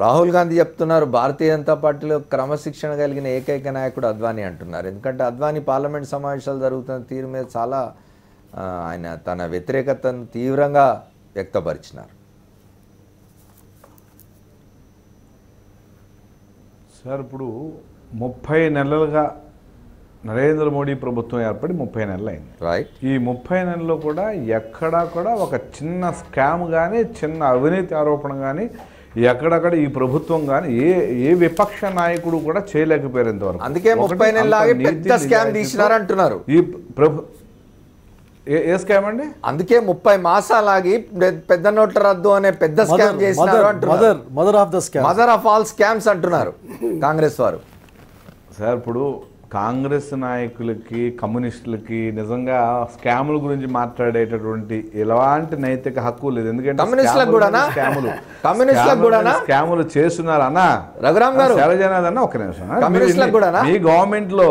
S1: రాహుల్ గాంధీ చెప్తున్నారు భారతీయ జనతా పార్టీలో క్రమశిక్షణ కలిగిన ఏకైక నాయకుడు అద్వానీ అంటున్నారు. ఎందుకంటే అద్వానీ పార్లమెంట్ సమావేశాలు జరుగుతున్న తీరు మీద చాలా ఆయన తన వ్యతిరేకతను తీవ్రంగా వ్యక్తపరిచినారు.
S7: సార్, ఇప్పుడు 30 నెలలుగా నరేంద్ర మోడీ ప్రభుత్వం ఏర్పడి 30 నెలలు అయింది.
S1: రైట్.
S7: ఈ 30 నెలల్లో కూడా ఎక్కడా కూడా ఒక చిన్న స్కామ్ కానీ, చిన్న అవినీతి ఆరోపణ కానీ ఎక్కడక్కడ ఈ ప్రభుత్వం కానీ ఏ విపక్ష నాయకుడు కూడా చేయలేకపోయారు ఇంతవరకు.
S1: అందుకే 30 నెలలాగే పెద్ద స్కామ్ తీసినారంటున్నారు
S7: ఈ ఏ స్కామ్ అండి?
S1: అందుకే 30 మాసాలాగి పెద్ద నోట్ల రద్దు అనే పెద్ద స్కామ్ చేసినారు అంటున్నారు. మదర్ ఆఫ్ ఆల్ స్కామ్స్ అంటున్నారు కాంగ్రెస్ వారు.
S7: సార్, ఇప్పుడు కాంగ్రెస్ నాయకులకి, కమ్యూనిస్టులకి నిజంగా స్కాముల గురించి మాట్లాడేటటువంటి ఎలాంటి నైతిక హక్కు లేదు. ఎందుకంటే స్కాములు చేస్తున్నారు అన్న.
S1: రఘురామ్ గారు,
S7: శైలజనాథ్ అన్న, ఒక్క నిమిషం. మీ గవర్నమెంట్ లో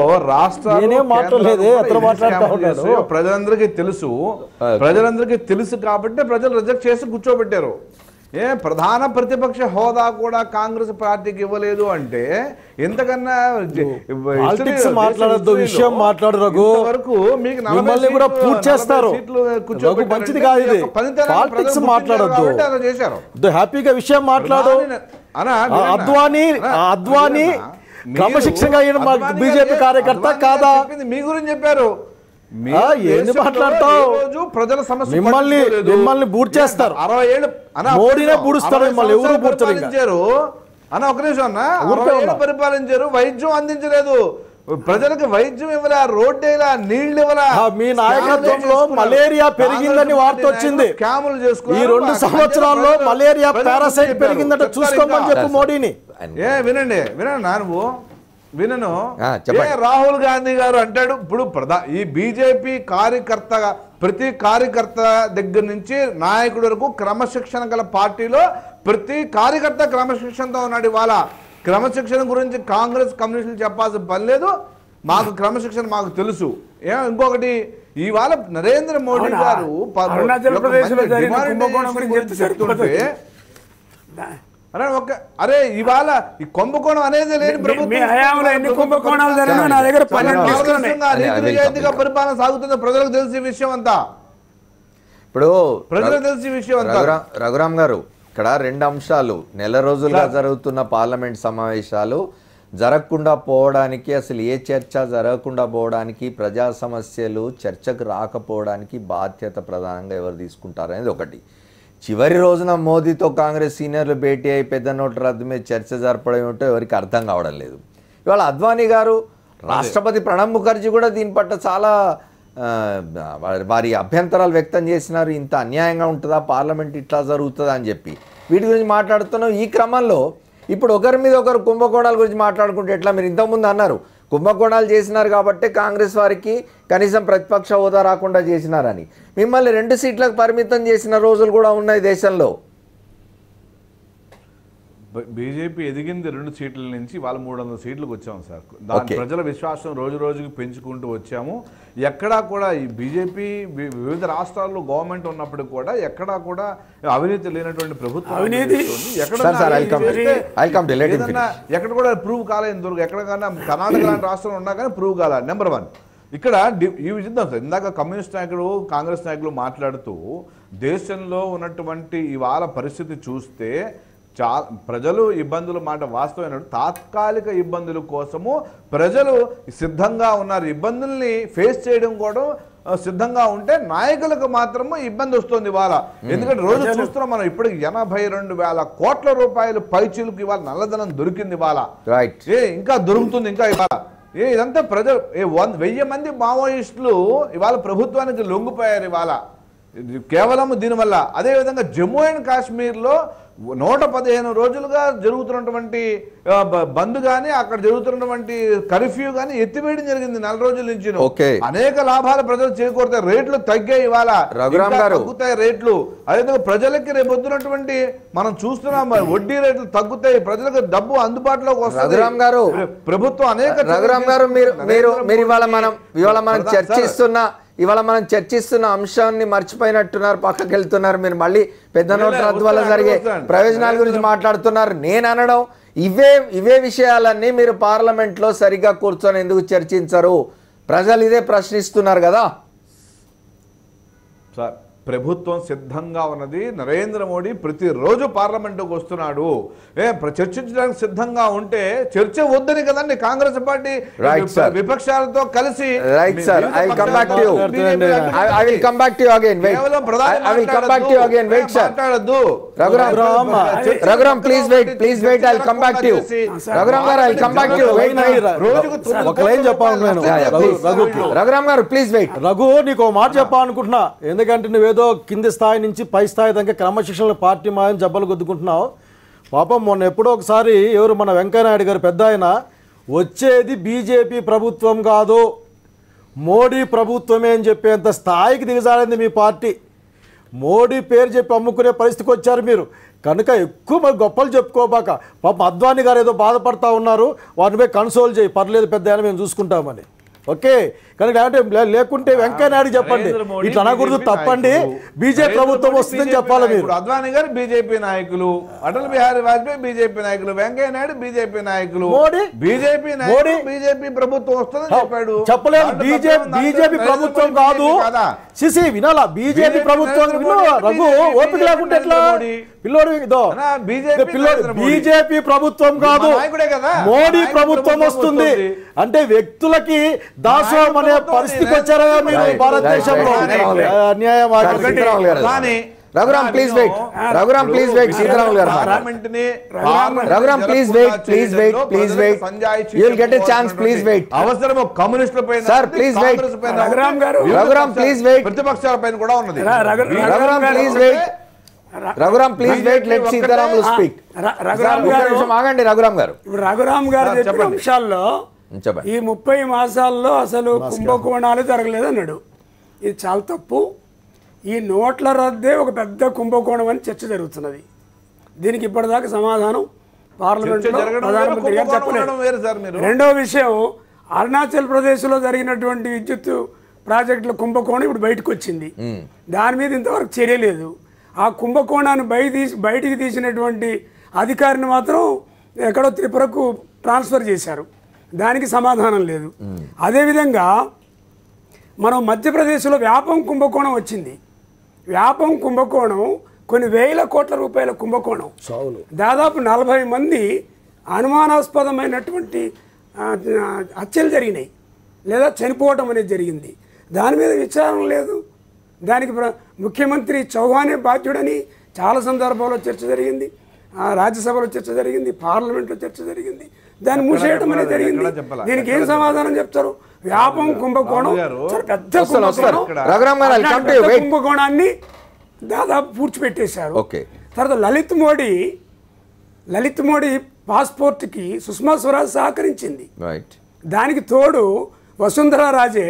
S7: ప్రజలందరికీ తెలుసు కాబట్టి ప్రజలు రిజెక్ట్ చేసి కూర్చోబెట్టారు. ప్రధాన ప్రతిపక్ష హోదా కూడా కాంగ్రెస్ పార్టీకి ఇవ్వలేదు అంటే ఎంతకన్నా
S6: మాట్లాడద్దు, విషయం మాట్లాడు రఘు.
S7: వరకు మీకు
S6: పూర్తి చేస్తారు, మంచిది కాదు ఇది. పాలిటిక్స్ మాట్లాడద్దు, హ్యాపీగా విషయం మాట్లాడు. అద్వానీ క్రమశిక్షణగా బీజేపీ కార్యకర్త కాదా?
S7: మీ గురించి చెప్పారు.
S6: ఏంది మాట్లాడతావు?
S7: ప్రజల సమస్య
S6: మిమ్మల్ని బూట్ చేస్తారు,
S7: 60 ఏళ్ళు
S6: మోడీనే బూడుస్తారు మిమ్మల్ని. ఎవరు
S7: పరిపాలించారు అన్న? ఒక నిమిషం అన్న. 60 ఏళ్ళు పరిపాలించారు, వైద్యం అందించలేదు, ప్రజలకు వైద్యం ఇవ్వరా, రోడ్డు ఇలా, నీళ్లు ఇవ్వరా.
S6: మీ నాయకత్వంలో మలేరియా పెరిగిందని వార్త వచ్చింది.
S7: క్యాములు చేసుకుని
S6: ఈ 2 సంవత్సరాల్లో మలేరియా పారాసైట్ పెరిగిందంటే చూసుకోమని చెప్పు మోడీని.
S7: వినండి నువ్వు వినను. రాహుల్ గాంధీ గారు అంటాడు, ఇప్పుడు ఈ బీజేపీ ప్రతి కార్యకర్త దగ్గర నుంచి నాయకుడి వరకు క్రమశిక్షణ గల పార్టీలో ప్రతి కార్యకర్త క్రమశిక్షణతో ఉన్నాడు. ఇవాళ క్రమశిక్షణ గురించి కాంగ్రెస్ కమ్యూనిస్టులు చెప్పాల్సిన పని లేదు, మాకు క్రమశిక్షణ మాకు తెలుసు. ఇంకొకటి, ఇవాళ నరేంద్ర మోడీ గారు చెప్తుంటే అరే ఇవాళ ఈ కుంభకోణం అనేది లేని పరిపాలన సాగుతుందో ప్రజలకు తెలిసే విషయం అంతా.
S1: ఇప్పుడు
S7: ప్రజలకు తెలిసే విషయం అంతా.
S1: రఘురామ్ గారు, ఇక్కడ 2 అంశాలు. నెల రోజులుగా జరుగుతున్న పార్లమెంట్ సమావేశాలు జరగకుండా పోవడానికి, అసలు ఏ చర్చ జరగకుండా పోవడానికి, ప్రజా సమస్యలు చర్చకు రాకపోవడానికి బాధ్యత ప్రధానంగా ఎవరు తీసుకుంటారనేది ఒకటి. చివరి రోజున మోదీతో కాంగ్రెస్ సీనియర్లు భేటీ అయి పెద్ద నోట్ల రద్దు మీద చర్చ జరపడం ఏమిటో ఎవరికి అర్థం కావడం లేదు. ఇవాళ అద్వానీ గారు, రాష్ట్రపతి ప్రణబ్ ముఖర్జీ కూడా దీని పట్ల చాలా వారి అభ్యంతరాలు వ్యక్తం చేసినారు. ఇంత అన్యాయంగా ఉంటుందా పార్లమెంట్, ఇట్లా జరుగుతుందా అని చెప్పి వీటి గురించి మాట్లాడుతున్నాం. ఈ క్రమంలో ఇప్పుడు ఒకరి మీద ఒకరు కుంభకోణాల గురించి మాట్లాడుకుంటే ఎట్లా? మీరు ఇంతకుముందు అన్నారు కుంభకోణాలు చేసినారు కాబట్టి కాంగ్రెస్ వారికి కనీసం ప్రతిపక్ష హోదా రాకుండా చేసినారని. మిమ్మల్ని 2 సీట్లకు పరిమితం చేసిన రోజులు కూడా ఉన్నాయి దేశంలో.
S7: బీజేపీ ఎదిగింది 2 సీట్ల నుంచి వాళ్ళ 300 సీట్లకు వచ్చాము సార్. దాని ప్రజల విశ్వాసం రోజు రోజుకి పెంచుకుంటూ వచ్చాము. ఎక్కడా కూడా ఈ బీజేపీ వివిధ రాష్ట్రాల్లో గవర్నమెంట్ ఉన్నప్పుడు కూడా ఎక్కడా కూడా అవినీతి లేనటువంటి ప్రభుత్వం ఎక్కడ కూడా ప్రూవ్ కాలేదు. ఇంతవరకు ఎక్కడికన్నా కర్ణాటక లాంటి రాష్ట్రంలో ఉన్నా కానీ ప్రూవ్ కాలేదు. నెంబర్ 1 ఇక్కడ ఇవి చూద్దాం సార్. ఇందాక కమ్యూనిస్ట్ నాయకులు, కాంగ్రెస్ నాయకులు మాట్లాడుతూ దేశంలో ఉన్నటువంటి ఇవాళ పరిస్థితి చూస్తే ప్రజలు ఇబ్బందులు మాట వాస్తవమైన తాత్కాలిక ఇబ్బందుల కోసము ప్రజలు సిద్ధంగా ఉన్నారు. ఇబ్బందుల్ని ఫేస్ చేయడం కూడా సిద్ధంగా ఉంటే నాయకులకు మాత్రము ఇబ్బంది వస్తుంది ఇవాళ. ఎందుకంటే రోజు చూస్తున్నాం మనం ఇప్పటికి 82,000 కోట్ల రూపాయలు పైచీలకు ఇవాళ నల్లధనం దొరికింది ఇవాళ. ఇంకా దొరుకుతుంది ఇంకా ఇవాళ. ఇదంతా ప్రజలు 1000 మంది మావోయిస్టులు ఇవాళ ప్రభుత్వానికి లొంగిపోయారు ఇవాళ కేవలం దీనివల్ల. అదేవిధంగా జమ్మూ అండ్ కాశ్మీర్లో 115 రోజులుగా జరుగుతున్నటువంటి బంద్ కానీ అక్కడ జరుగుతున్నటువంటి కర్ఫ్యూ కానీ ఎత్తివేయడం జరిగింది 4 రోజుల నుంచి. అనేక లాభాలు ప్రజలు చేకూరుతాయి. రేట్లు తగ్గాయి ఇవాళ, తగ్గుతాయి రేట్లు. అదేవిధంగా ప్రజలకి రేపు వద్దున్నటువంటి మనం చూస్తున్నాం వడ్డీ రేట్లు తగ్గుతాయి, ప్రజలకు డబ్బు అందుబాటులోకి వస్తుంది. ప్రభుత్వం అనేక
S1: ఇవాళ మనం చర్చిస్తున్న అంశాన్ని మర్చిపోయినట్టున్నారు, పక్కకి వెళ్తున్నారు. మీరు మళ్ళీ పెద్ద నోట్ల రద్దు వల్ల జరిగే ప్రయోజనాల గురించి మాట్లాడుతున్నారు. నేను అనడం ఇవే విషయాలన్నీ మీరు పార్లమెంట్లో సరిగ్గా కూర్చొని ఎందుకు చర్చించరు? ప్రజలు ఇదే ప్రశ్నిస్తున్నారు కదా
S7: సార్. ప్రభుత్వం సిద్ధంగా ఉన్నది. నరేంద్ర మోడీ ప్రతిరోజు పార్లమెంటుకు వస్తున్నాడు. చర్చించడానికి సిద్ధంగా ఉంటే చర్చ వద్దని కదండి కాంగ్రెస్ పార్టీ విపక్షాలతో కలిసి.
S6: రఘు, నీకు మాట చెప్పాలనుకుంటున్నా. ఎందుకంటే నువ్వేదో కింది స్థాయి నుంచి పై స్థాయి దాకా క్రమశిక్షణ పార్టీ మాయని జబ్బలు గుద్దుకుంటున్నావు. పాపం మొన్న ఎప్పుడో ఒకసారి ఎవరు మన వెంకయ్యనాయుడు గారు పెద్ద ఆయన వచ్చేది బీజేపీ ప్రభుత్వం కాదు మోడీ ప్రభుత్వమే అని చెప్పేంత స్థాయికి దిగజారింది మీ పార్టీ. మోడీ పేరు చెప్పి అమ్ముకునే పరిస్థితికి వచ్చారు మీరు. కనుక ఎక్కువ గొప్పలు చెప్పుకోబాక. పాపం అద్వానీ గారు ఏదో బాధపడతా ఉన్నారు, వారిని పోయి కన్సోల్ చేయి, పర్లేదు పెద్ద ఆయన మేము చూసుకుంటామని. ఓకే, కనుక లేకుంటే వెంకయ్యనాయుడు చెప్పండి, ఇట్లా అనకూడదు, తప్పండి, బీజేపీ ప్రభుత్వం వస్తుందని చెప్పాలి మీరు.
S7: అద్వానీ గారు బీజేపీ నాయకులు, అటల్ బిహారీ వాజ్పేయి బీజేపీ నాయకులు, వెంకయ్యనాయుడు బీజేపీ నాయకులు, బీజేపీ ప్రభుత్వం వస్తుందని చెప్పాడు.
S6: చెప్పలేదు. బీజేపీ ప్రభుత్వం కాదు సిసి వినాలా, బీజేపీ ప్రభుత్వం. రఘు ఓపిక లేకుంటే ఎట్లా? పిల్లోడు ఇదో బీజేపీ ప్రభుత్వం కాదు, మోడీ ప్రభుత్వం వస్తుంది అంటే వ్యక్తులకి దాసోహం అనే పరిస్థితికి వచ్చారా మీరు భారతదేశంలో? అన్యాయం.
S1: Raghuram please wait, Raghuram please wait, Sitaramulu గారు Raghuram please wait, you will get a chance, please wait.
S7: అవసరము కమ్యూనిస్టుల పైన
S1: sir, please wait. Raghuram please wait,
S7: ప్రతిపక్షాల పైన కూడా ఉన్నది.
S1: Raghuram please wait, Raghuram please wait, let Sitaramulu speak. ఆగండి రఘురామ్ గారు.
S5: రఘురామ్ గారు చెప్పిన అంశాల్లో ఈ 30 మాసాల్లో అసలు కుంభకోణాలు జరగలేదు అన్నాడు. ఇది చాలా తప్పు. ఈ నోట్ల రద్దే ఒక పెద్ద కుంభకోణం అని చర్చ జరుగుతున్నది. దీనికి ఇప్పటిదాకా సమాధానం పార్లమెంట్లో ప్రధానమంత్రి గారు చెప్పలేదు. రెండో విషయం, అరుణాచల్ ప్రదేశ్లో జరిగినటువంటి విద్యుత్ ప్రాజెక్టుల కుంభకోణం ఇప్పుడు బయటకు వచ్చింది. దాని మీద ఇంతవరకు చర్య లేదు. ఆ కుంభకోణాన్ని బయటికి తీసినటువంటి అధికారిని మాత్రం ఎక్కడో త్రిపురకు ట్రాన్స్ఫర్ చేశారు. దానికి సమాధానం లేదు. అదేవిధంగా మనం మధ్యప్రదేశ్లో వ్యాపం కుంభకోణం వచ్చింది. వ్యాపం కుంభకోణం కొన్ని వేల కోట్ల రూపాయల కుంభకోణం. దాదాపు 40 మంది అనుమానాస్పదమైనటువంటి హత్యలు జరిగినాయి లేదా చనిపోవటం అనేది జరిగింది. దాని మీద విచారణ లేదు. దానికి ముఖ్యమంత్రి చౌహానే బాధ్యుడని చాలా సందర్భాల్లో చర్చ జరిగింది. రాజ్యసభలో చర్చ జరిగింది, పార్లమెంట్లో చర్చ జరిగింది. దాన్ని మూసేయడం అనేది జరిగింది.
S7: చెప్పాలా?
S5: దీనికి ఏం సమాధానం చెప్తారు? వ్యాపం కుంభకోణం చాలా పెద్ద కుంభకోణాన్ని దాదాపు పూడ్చిపెట్టేశారు. తర్వాత లలిత్ మోడీ పాస్పోర్ట్కి సుష్మా స్వరాజ్ సహకరించింది. దానికి తోడు వసుంధరా రాజే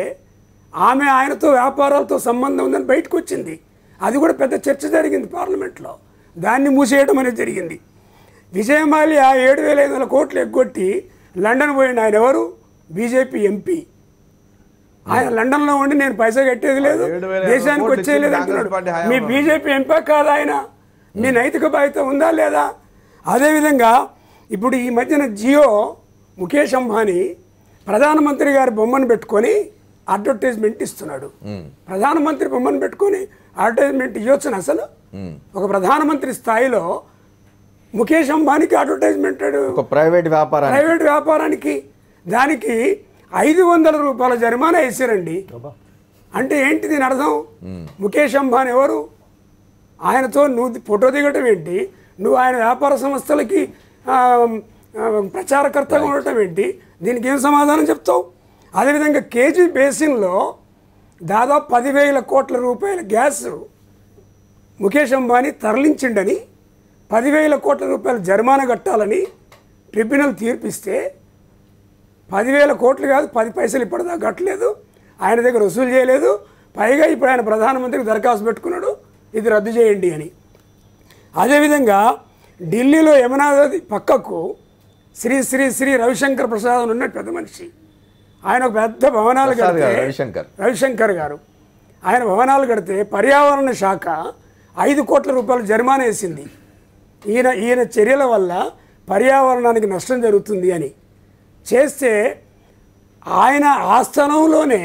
S5: ఆమె ఆయనతో వ్యాపారాలతో సంబంధం ఉందని బయటకు వచ్చింది. అది కూడా పెద్ద చర్చ జరిగింది పార్లమెంట్లో. దాన్ని మూసేయడం అనేది జరిగింది. విజయ్ మాల్యా 7,500 కోట్లు ఎగ్గొట్టి లండన్ పోయిన ఆయన ఎవరు? BJP MP. ఆయన లండన్లో ఉండి నేను పైసా కట్టేది లేదు, దేశానికి వచ్చేయలేదు అంటున్నాడు. మీ బీజేపీ ఎంపీ కాదు ఆయన? మీ నైతిక బాధ్యత ఉందా లేదా? అదేవిధంగా ఇప్పుడు ఈ మధ్యన జియో ముఖేష్ అంబానీ ప్రధానమంత్రి గారి బొమ్మను పెట్టుకొని అడ్వర్టైజ్మెంట్ ఇస్తున్నాడు. ప్రధానమంత్రి బొమ్మను పెట్టుకొని అడ్వర్టైజ్మెంట్ ఇవ్వచ్చును అసలు? ఒక ప్రధానమంత్రి స్థాయిలో ముఖేష్ అంబానీకి అడ్వర్టైజ్మెంట్
S1: ప్రైవేట్
S5: వ్యాపారానికి దానికి 500 రూపాయల జరిమానా వేసారండి. అంటే ఏంటి దీని అర్థం? ముఖేష్ అంబానీ ఎవరు? ఆయనతో నువ్వు ఫోటో దిగటం ఏంటి? నువ్వు ఆయన వ్యాపార సంస్థలకి ప్రచారకర్తగా ఉండటం ఏంటి? దీనికి ఏం సమాధానం చెప్తావు? అదేవిధంగా కేజీ బేసిన్లో దాదాపు 10,000 కోట్ల రూపాయల గ్యాస్ ముఖేష్ అంబానీ తరలించిండని 10,000 కోట్ల రూపాయల జరిమానా కట్టాలని ట్రిబ్యునల్ తీర్పిస్తే 10,000 కోట్లు కాదు 10 పైసలు ఇప్పటిదాకా కట్టలేదు, ఆయన దగ్గర వసూలు చేయలేదు. పైగా ఇప్పుడు ఆయన ప్రధానమంత్రికి దరఖాస్తు పెట్టుకున్నాడు ఇది రద్దు చేయండి అని. అదేవిధంగా ఢిల్లీలో యమునా నది పక్కకు శ్రీ శ్రీ శ్రీ రవిశంకర్ ప్రసాద్ ఉన్న పెద్ద మనిషి, ఆయన ఒక పెద్ద భవనాలు కడితే, రవిశంకర్ గారు ఆయన భవనాలు కడితే పర్యావరణ శాఖ 5 కోట్ల రూపాయలు జరిమానా వేసింది. ఈయన చర్యల వల్ల పర్యావరణానికి నష్టం జరుగుతుంది అని చేస్తే ఆయన ఆస్థానంలోనే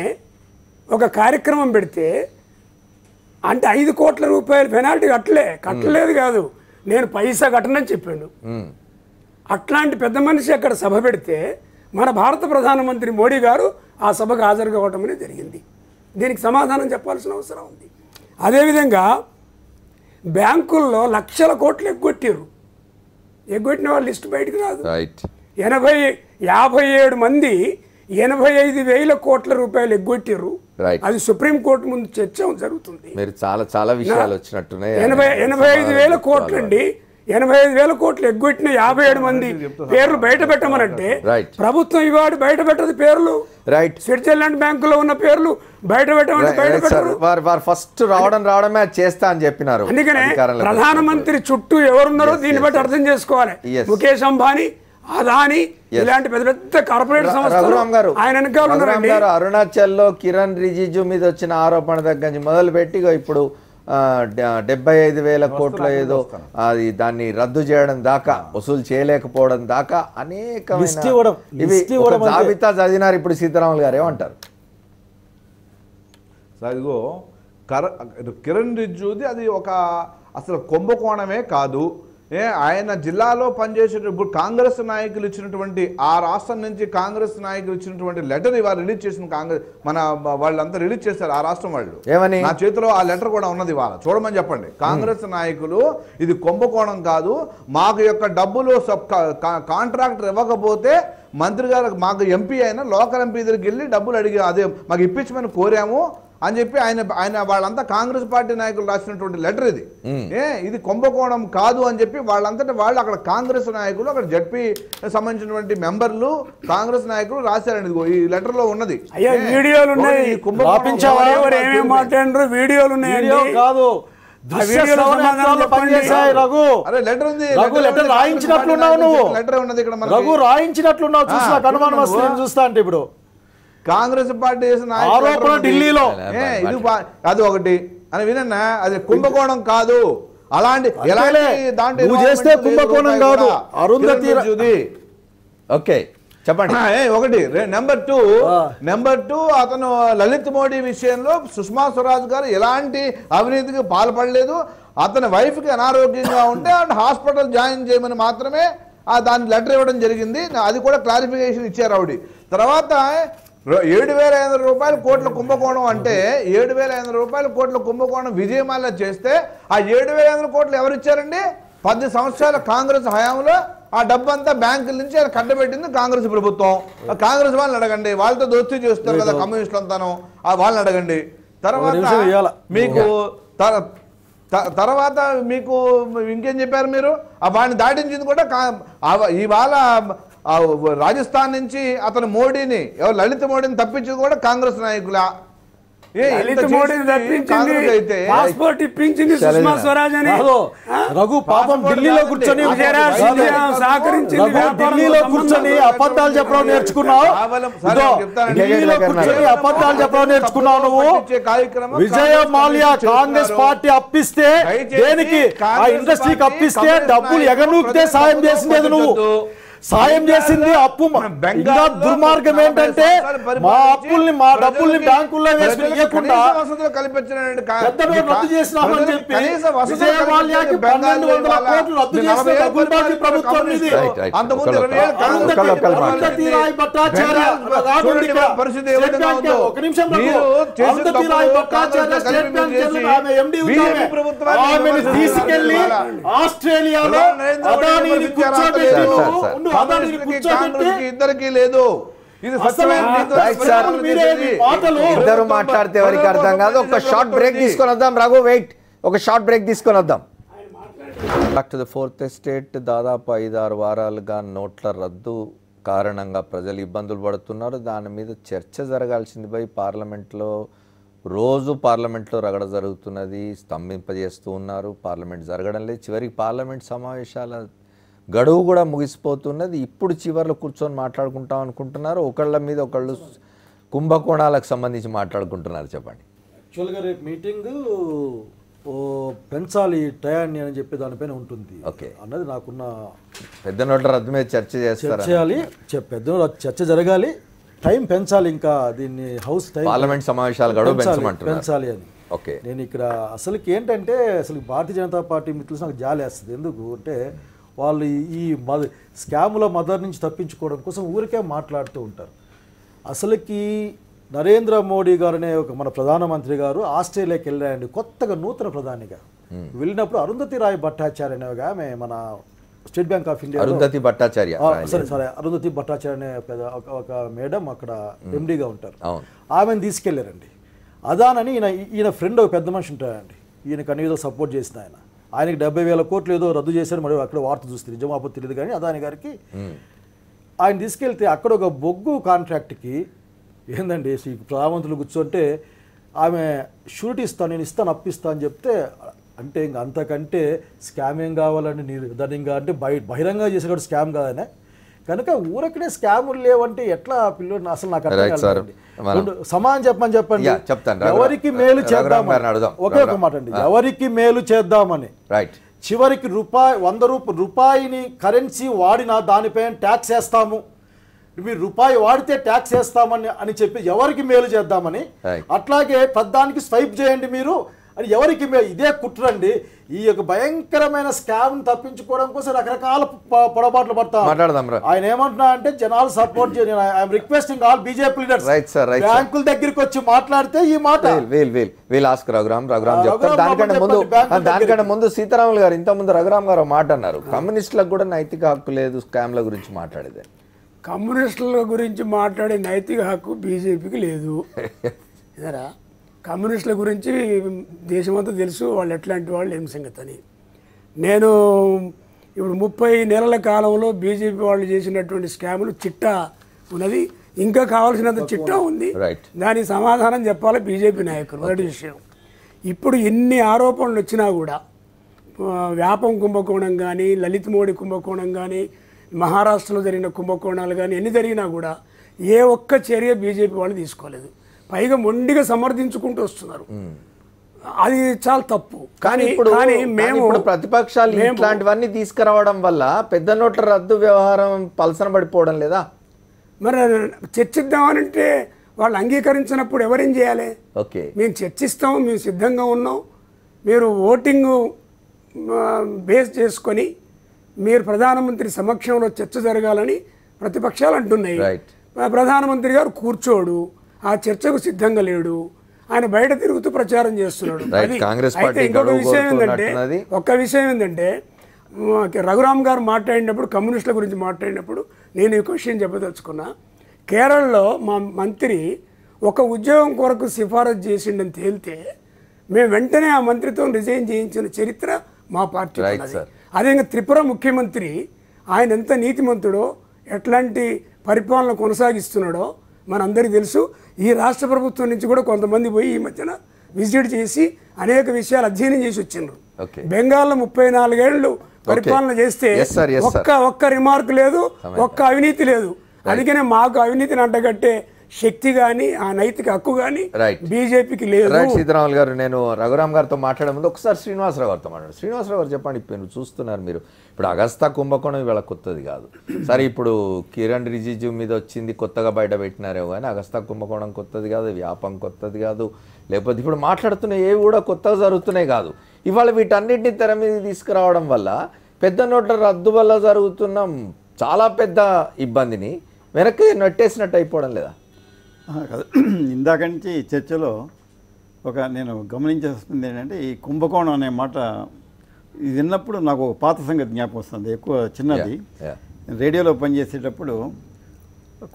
S5: ఒక కార్యక్రమం పెడితే అంటే 5 కోట్ల రూపాయలు పెనాల్టీ కట్టలేదు కాదు, నేను పైసా కట్టనని చెప్పాడు. అట్లాంటి పెద్ద మనిషి అక్కడ సభ పెడితే మన భారత ప్రధానమంత్రి మోడీ గారు ఆ సభకు హాజరు కావటం అనేది జరిగింది. దీనికి సమాధానం చెప్పాల్సిన అవసరం ఉంది. అదేవిధంగా బ్యాంకుల్లో లక్షల కోట్లు ఎగ్గొట్టిన వాళ్ళ లిస్టు బయటకు రాదు. 57 మంది 85,000 కోట్ల రూపాయలు ఎగ్గొట్టారు. అది సుప్రీంకోర్టు ముందు చర్చ జరుగుతుంది.
S1: చాలా విషయాలు వచ్చినట్టున్నాయి.
S5: 85,000 కోట్లు అండి, 85,000 కోట్లు ఎగ్గొట్టిన 57 మంది పేర్లు బయట పెట్టమనంటే ప్రభుత్వం ఇవాడు బయట పెట్టదు పేర్లు. స్విట్జర్లాండ్ బ్యాంకులో ఉన్న పేర్లు బయట పెట్టమంటే బయట పెట్టరు.
S1: ఫస్ట్ రావడమే చేస్తా అని చెప్పినారు.
S5: అందుకనే ప్రధానమంత్రి చుట్టూ ఎవరున్నారో దీన్ని బట్టి అర్థం చేసుకోవాలి. ముఖేష్ అంబానీ, అదానీ ఇలాంటి పెద్ద పెద్ద కార్పొరేట్ సంస్థలు ఆయన వెనకాల ఉన్నారండి.
S1: అరుణాచల్లో కిరణ్ రిజిజు మీద వచ్చిన ఆరోపణ దగ్గర నుంచి మొదలు పెట్టి ఇప్పుడు 75,000 కోట్ల ఏదో అది దాన్ని రద్దు చేయడం దాకా, వసూలు చేయలేకపోవడం దాకా అనేకమైన జాబితా చదివినారు. ఇప్పుడు సీతారాములు గారు ఏమంటారు?
S7: ఇదిగో కిరణ్ రిజిజుది అది ఒక అసలు కుంభకోణమే కాదు. ఆయన జిల్లాలో పనిచేసేటప్పుడు కాంగ్రెస్ నాయకులు ఇచ్చినటువంటి ఆ రాష్ట్రం నుంచి కాంగ్రెస్ నాయకులు ఇచ్చినటువంటి లెటర్ ఇవాళ రిలీజ్ చేసిన వాళ్ళంతా రిలీజ్ చేశారు. ఆ రాష్ట్రం వాళ్ళు
S1: ఏమని?
S7: నా చేతిలో ఆ లెటర్ కూడా ఉన్నది, ఇవాళ చూడమని చెప్పండి. కాంగ్రెస్ నాయకులు ఇది కుంభకోణం కాదు, మాకు యొక్క డబ్బులు కాంట్రాక్టర్ ఇవ్వకపోతే మంత్రి గారు మాకు ఎంపీ అయినా లోకల్ ఎంపీ దగ్గరికి వెళ్ళి డబ్బులు అడిగి అదే మాకు ఇప్పించమని కోరాము అని చెప్పి ఆయన వాళ్ళంతా కాంగ్రెస్ పార్టీ నాయకులు రాసినటువంటి లెటర్ ఇది. ఇది కుంభకోణం కాదు అని చెప్పి వాళ్ళంతటా వాళ్ళు అక్కడ కాంగ్రెస్ నాయకులు, అక్కడ జడ్పీ సంబంధించినటువంటి మెంబర్లు, కాంగ్రెస్ నాయకులు రాశారండి. ఈ లెటర్ లో ఉన్నది.
S5: వీడియోలు ఉన్నాయి, వీడియోలు కాదు
S6: రాయించినట్లున్నావు చూస్తా అంటే ఇప్పుడు
S7: కాంగ్రెస్ పార్టీ
S6: ఢిల్లీలో
S7: అది ఒకటి అని వినన్నా, అది కుంభకోణం కాదు. అలాంటి
S6: దాంట్లో చేస్తే కుంభకోణం కాదు. అరుంధతి
S1: ఓకే చెప్పండి.
S7: ఒకటి. నెంబర్ టూ అతను లలిత్ మోడీ విషయంలో సుష్మా స్వరాజ్ గారు ఎలాంటి అవినీతికి పాల్పడలేదు. అతని వైఫ్కి అనారోగ్యంగా ఉంటే హాస్పిటల్ జాయిన్ చేయమని మాత్రమే దాని లెటర్ ఇవ్వడం జరిగింది. అది కూడా క్లారిఫికేషన్ ఇచ్చారు ఆవిడ. తర్వాత 7,500 కోట్ల కుంభకోణం అంటే 7,500 కోట్ల కుంభకోణం విజయ్ మాల్యా చేస్తే ఆ 7,500 కోట్లు ఎవరు ఇచ్చారండి? 10 సంవత్సరాల కాంగ్రెస్ హయాంలో ఆ డబ్బు అంతా బ్యాంకుల నుంచి ఆయన కట్టబెట్టింది కాంగ్రెస్ ప్రభుత్వం. కాంగ్రెస్ వాళ్ళని అడగండి, వాళ్ళతో దోస్తీ చేస్తారు కదా కమ్యూనిస్టులు అంతాను, వాళ్ళని అడగండి. తర్వాత మీకు ఇంకేం చెప్పారు మీరు? వాడిని దాటించింది కూడా ఇవాళ రాజస్థాన్ నుంచి అతను మోడీని లలిత్ మోడీని తప్పించింది కూడా కాంగ్రెస్ నాయకుల.
S6: రఘు పాపం ఢిల్లీలో కూర్చొని అబద్ధాలు చెప్పడం నేర్చుకున్నావు. ఢిల్లీలో కూర్చొని అబద్ధాలు చెప్పడం నేర్చుకున్నావు నువ్వు. విజయ మాల్యా కాంగ్రెస్ పార్టీ అప్పిస్తే దేనికి? ఆ ఇండస్ట్రీకి అప్పిస్తే డబ్బులు ఎగనూకితే సాయం చేసింది నువ్వు. సాయం చేసింది అప్పు. ఇంకా దుర్మార్గం ఏంటంటే మా అప్పుల్ని మా డబ్బుల్ని బ్యాంకుల్లో వేసుకుని ఇవ్వకుండా రద్దు చేసినామని చెప్పి విజయ మాల్యాకి 1200 కోట్లు రద్దు చేసిన డబ్బులు ప్రభుత్వం ఇది. అరుంధతి రాయ్ భట్టాచార్య ఒక నిమిషం అరుంధతి రాయ్ భట్టాచార్య స్టేట్ బ్యాంక్ ఆమె ఎండి ఆమెను తీసుకెళ్లి ఆస్ట్రేలియాలో అదానీని కూర్చోబెట్టి
S7: ఇద్దరికి లేదు.
S1: ఇద్దరు మాట్లాడితే ఎవరికి అర్థం కాదు. ఒక షార్ట్ బ్రేక్ తీసుకొని వద్దాం. రఘు వెయిట్, ఒక షార్ట్ బ్రేక్ తీసుకొని వద్దాం. Back to the fourth estate. దాదాపు 5-6 వారాలుగా నోట్ల రద్దు కారణంగా ప్రజలు ఇబ్బందులు పడుతున్నారు. దాని మీద చర్చ జరగాల్సింది పోయి పార్లమెంట్లో రోజు పార్లమెంట్లో రగడ జరుగుతున్నది. స్తంభింపజేస్తూ ఉన్నారు. పార్లమెంట్ జరగడం లేదు. చివరికి పార్లమెంట్ సమావేశాల గడువు కూడా ముగిసిపోతున్నది. ఇప్పుడు చివరిలో కూర్చొని మాట్లాడుకుంటాం అనుకుంటున్నారు. ఒకళ్ళ మీద ఒకళ్ళు కుంభకోణాలకు సంబంధించి మాట్లాడుకుంటున్నారు. చెప్పండి.
S6: యాక్చువల్గా రేపు మీటింగ్ పెంచాలి టయాన్ని అని చెప్పి దానిపైన ఉంటుంది.
S1: ఓకే
S6: అన్నది నాకున్న
S1: పెద్ద నోట్ల రద్దు మీద చర్చ
S6: చేయాలి. పెద్ద చర్చ జరగాలి. టైం పెంచాలి. ఇంకా దీన్ని హౌస్ టైం
S1: పార్లమెంట్ సమావేశాల గడువు
S6: పెంచాలి అని.
S1: ఓకే
S6: నేను ఇక్కడ అసలుకి ఏంటంటే అసలు భారతీయ జనతా పార్టీ మిత్రులు నాకు జాలి వేస్తుంది. ఎందుకు అంటే వాళ్ళు ఈ స్కాముల మదర్ నుంచి తప్పించుకోవడం కోసం ఊరికే మాట్లాడుతూ ఉంటారు. అసలుకి నరేంద్ర మోడీ గారు అనే ఒక మన ప్రధానమంత్రి గారు ఆస్ట్రేలియాకి వెళ్ళారండి కొత్తగా నూతన ప్రధానిగా. వెళ్ళినప్పుడు అరుంధతి రాయ్ భట్టాచార్య అనే ఆమె మన state bank of India
S1: Arundhati Bhattacharya
S6: Arundhati Bhattacharya అనే ఒక మేడం అక్కడ ఎండీగా ఉంటారు. ఆమెను తీసుకెళ్లారండి. అదానని ఈయన ఫ్రెండ్ ఒక పెద్ద మనిషి ఉంటారండి. ఈయనకు అన్ని ఏదో సపోర్ట్ చేసిన ఆయనకి 70,000 కోట్లు ఏదో రద్దు చేశారు. మరి అక్కడ వార్త చూస్తే నిజం అప్పుడు తెలియదు. కానీ అదాని గారికి ఆయన తీసుకెళ్తే అక్కడ ఒక బొగ్గు కాంట్రాక్ట్కి ఏందండి ప్రధానమంత్రులు కూర్చోంటే ఆమె షూరిటీ ఇస్తాను, నేను ఇస్తాను, అప్పిస్తాను అని చెప్తే అంటే ఇంక అంతకంటే స్కామ్ ఏం కావాలండి? దాన్ని ఇంకా అంటే బహిరంగంగా చేసేటప్పుడు స్కామ్ కాదనే కనుక ఊరక్కడే స్కాములు లేవంటే ఎట్లా పిల్లలు అసలు నాకు సమానం చెప్పండి. ఎవరికి మేలు చేద్దామని ఒకే ఒక మాట అండి, ఎవరికి మేలు చేద్దామని చివరికి రూపాయిని కరెన్సీ వాడినా దానిపైన ట్యాక్స్ వేస్తాము, మీరు రూపాయి వాడితే ట్యాక్స్ వేస్తామని అని చెప్పి ఎవరికి మేలు చేద్దామని, అట్లాగే పెద్దానికి స్వైప్ చేయండి మీరు అని ఎవరికి ఇదే కుట్రండి. ఈ యొక్క భయంకరమైన స్కామ్ తప్పించుకోవడం కోసం రకరకాల పొడబాట్లు పడతాం. ఆయన ఏమంటున్నా అంటే జనాలు సపోర్ట్ చేయండి. I'm requesting all BJP leaders బ్యాంకుల దగ్గరికి వచ్చి మాట్లాడితే ఈ మాట
S1: దానికంటే ముందు సీతారాములు గారు ఇంత ముందు రఘురామ్ గారు మాట అన్నారు, కమ్యూనిస్టులకు కూడా నైతిక హక్కు లేదు స్కామ్ల గురించి మాట్లాడేది.
S5: కమ్యూనిస్టుల గురించి మాట్లాడే నైతిక హక్కు బీజేపీకి లేదు. కమ్యూనిస్టుల గురించి దేశమంతా తెలుసు వాళ్ళు ఎట్లాంటి వాళ్ళు ఏం సంగతి అని. నేను ఇప్పుడు 30 నెలల కాలంలో బీజేపీ వాళ్ళు చేసినటువంటి స్కాములు చిట్టా ఉన్నది, ఇంకా కావాల్సినంత చిట్టా ఉంది. దానికి సమాధానం చెప్పాలి బీజేపీ నాయకులు. మొదటి విషయం, ఇప్పుడు ఎన్ని ఆరోపణలు వచ్చినా కూడా వ్యాపం కుంభకోణం కానీ, లలిత్ మోడీ కుంభకోణం కానీ, మహారాష్ట్రలో జరిగిన కుంభకోణాలు కానీ ఎన్ని జరిగినా కూడా ఏ ఒక్క చర్య బీజేపీ వాళ్ళు తీసుకోలేదు. పైగా మొండిగా సమర్థించుకుంటూ వస్తున్నారు. అది చాలా తప్పు. కానీ మేము
S1: ప్రతిపక్షాలు ఇట్లాంటివన్నీ తీసుకురావడం వల్ల పెద్ద నోట్ల రద్దు వ్యవహారం పలసన పడిపోవడం లేదా?
S5: మరి చర్చిద్దామనంటే వాళ్ళు అంగీకరించినప్పుడు ఎవరేం చేయాలి?
S1: ఓకే,
S5: మేము చర్చిస్తాం, మేము సిద్ధంగా ఉన్నాం, మీరు ఓటింగ్ బేస్ చేసుకొని మీరు ప్రధానమంత్రి సమక్షంలో చర్చ జరగాలని ప్రతిపక్షాలు అంటున్నాయి. ప్రధానమంత్రి గారు కూర్చోడు, ఆ చర్చకు సిద్ధంగా లేడు, ఆయన బయట తిరుగుతూ ప్రచారం చేస్తున్నాడు. అయితే ఇంకొక విషయం ఏంటంటే, ఒక్క విషయం ఏంటంటే రఘురామ్ గారు మాట్లాడినప్పుడు కమ్యూనిస్టుల గురించి మాట్లాడినప్పుడు నేను ఈ క్వశ్చన్ చెప్పదలుచుకున్నా. కేరళలో మా మంత్రి ఒక ఉద్యోగం కొరకు సిఫారసు చేసిండని తేలితే మేము వెంటనే ఆ మంత్రితో రిజైన్ చేయించిన చరిత్ర మా పార్టీ. అదే త్రిపుర ముఖ్యమంత్రి ఆయన ఎంత నీతిమంతుడో ఎట్లాంటి పరిపాలన కొనసాగిస్తున్నాడో మనందరికీ తెలుసు. ఈ రాష్ట్ర ప్రభుత్వం నుంచి కూడా కొంతమంది పోయి ఈ మధ్యన విజిట్ చేసి అనేక విషయాలు అధ్యయనం చేసి వచ్చిండ్రు. బెంగాల్లో 34 ఏళ్ళు పరిపాలన చేస్తే ఒక్క రిమార్క్ లేదు, ఒక్క అవినీతి లేదు. అందుకనే మాకు అవినీతిని అంటగట్టే శక్తి కానీ ఆ నైతిక హక్కు కానీ బీజేపీకి లేదు.
S1: సీతారాములు గారు, నేను రఘురామ్ గారితో మాట్లాడే ముందు ఒకసారి శ్రీనివాసరావు గారితో మాట్లాడు. శ్రీనివాసరావు గారు చెప్పండి, ఇప్పుడు చూస్తున్నారు మీరు, ఇప్పుడు అగస్తా కుంభకోణం ఇవాళ కొత్తది కాదు సరే. ఇప్పుడు కిరణ్ రిజిజు మీద వచ్చింది కొత్తగా బయట పెట్టినారేమో కానీ అగస్తా కుంభకోణం కొత్తది కాదు, వ్యాపం కొత్తది కాదు, లేకపోతే ఇప్పుడు మాట్లాడుతున్న ఏవి కూడా కొత్తగా జరుగుతున్నాయి కాదు. ఇవాళ వీటన్నిటిని తెర మీద తీసుకురావడం వల్ల పెద్ద నోట్ల రద్దు వల్ల జరుగుతున్న చాలా పెద్ద ఇబ్బందిని వెనక్కి నెట్టేసినట్టు అయిపోవడం లేదా?
S4: కాదు, ఇందాక నుంచి చర్చలో నేను గమనించాల్సింది ఏంటంటే ఈ కుంభకోణం అనే మాట ఇది విన్నప్పుడు నాకు ఒక పాత సంగతి జ్ఞాపకం వస్తుంది. ఎక్కువ చిన్నది, రేడియోలో పనిచేసేటప్పుడు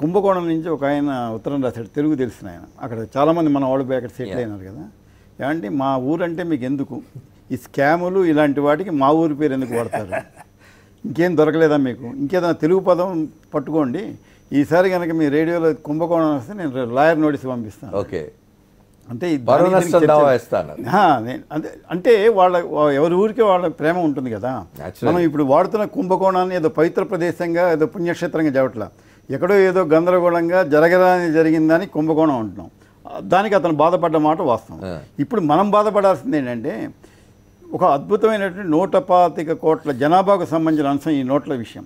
S4: కుంభకోణం నుంచి ఒక ఆయన ఉత్తరం రాశాడు, తెలుగు తెలిసిన ఆయన. అక్కడ చాలామంది మన వాళ్ళు అక్కడ సెటిల్ అయినారు కదా. ఏమంటే మా ఊరంటే మీకు ఎందుకు, ఈ స్కాములు ఇలాంటి వాటికి మా ఊరి పేరు ఎందుకు వాడతారు, ఇంకేం దొరకలేదా మీకు, ఇంకేదైనా తెలుగు పదం పట్టుకోండి, ఈసారి కనుక మీ రేడియోలో కుంభకోణం వస్తే నేను లాయర్ నోటీస్ పంపిస్తాను.
S1: ఓకే,
S4: అంటే అంటే వాళ్ళ ఎవరి ఊరికే వాళ్ళ ప్రేమ ఉంటుంది కదా. మనం ఇప్పుడు వాడుతున్న కుంభకోణాన్ని ఏదో పవిత్ర ప్రదేశంగా ఏదో పుణ్యక్షేత్రంగా చెప్పట్లా, ఎక్కడో ఏదో గందరగోళంగా జరిగిందని కుంభకోణం అంటున్నాం. దానికి అతను బాధపడ్డ మాట వాస్తవం. ఇప్పుడు మనం బాధపడాల్సింది ఏంటంటే ఒక అద్భుతమైనటువంటి 125 కోట్ల జనాభాకు సంబంధించిన అంశం ఈ నోట్ల విషయం.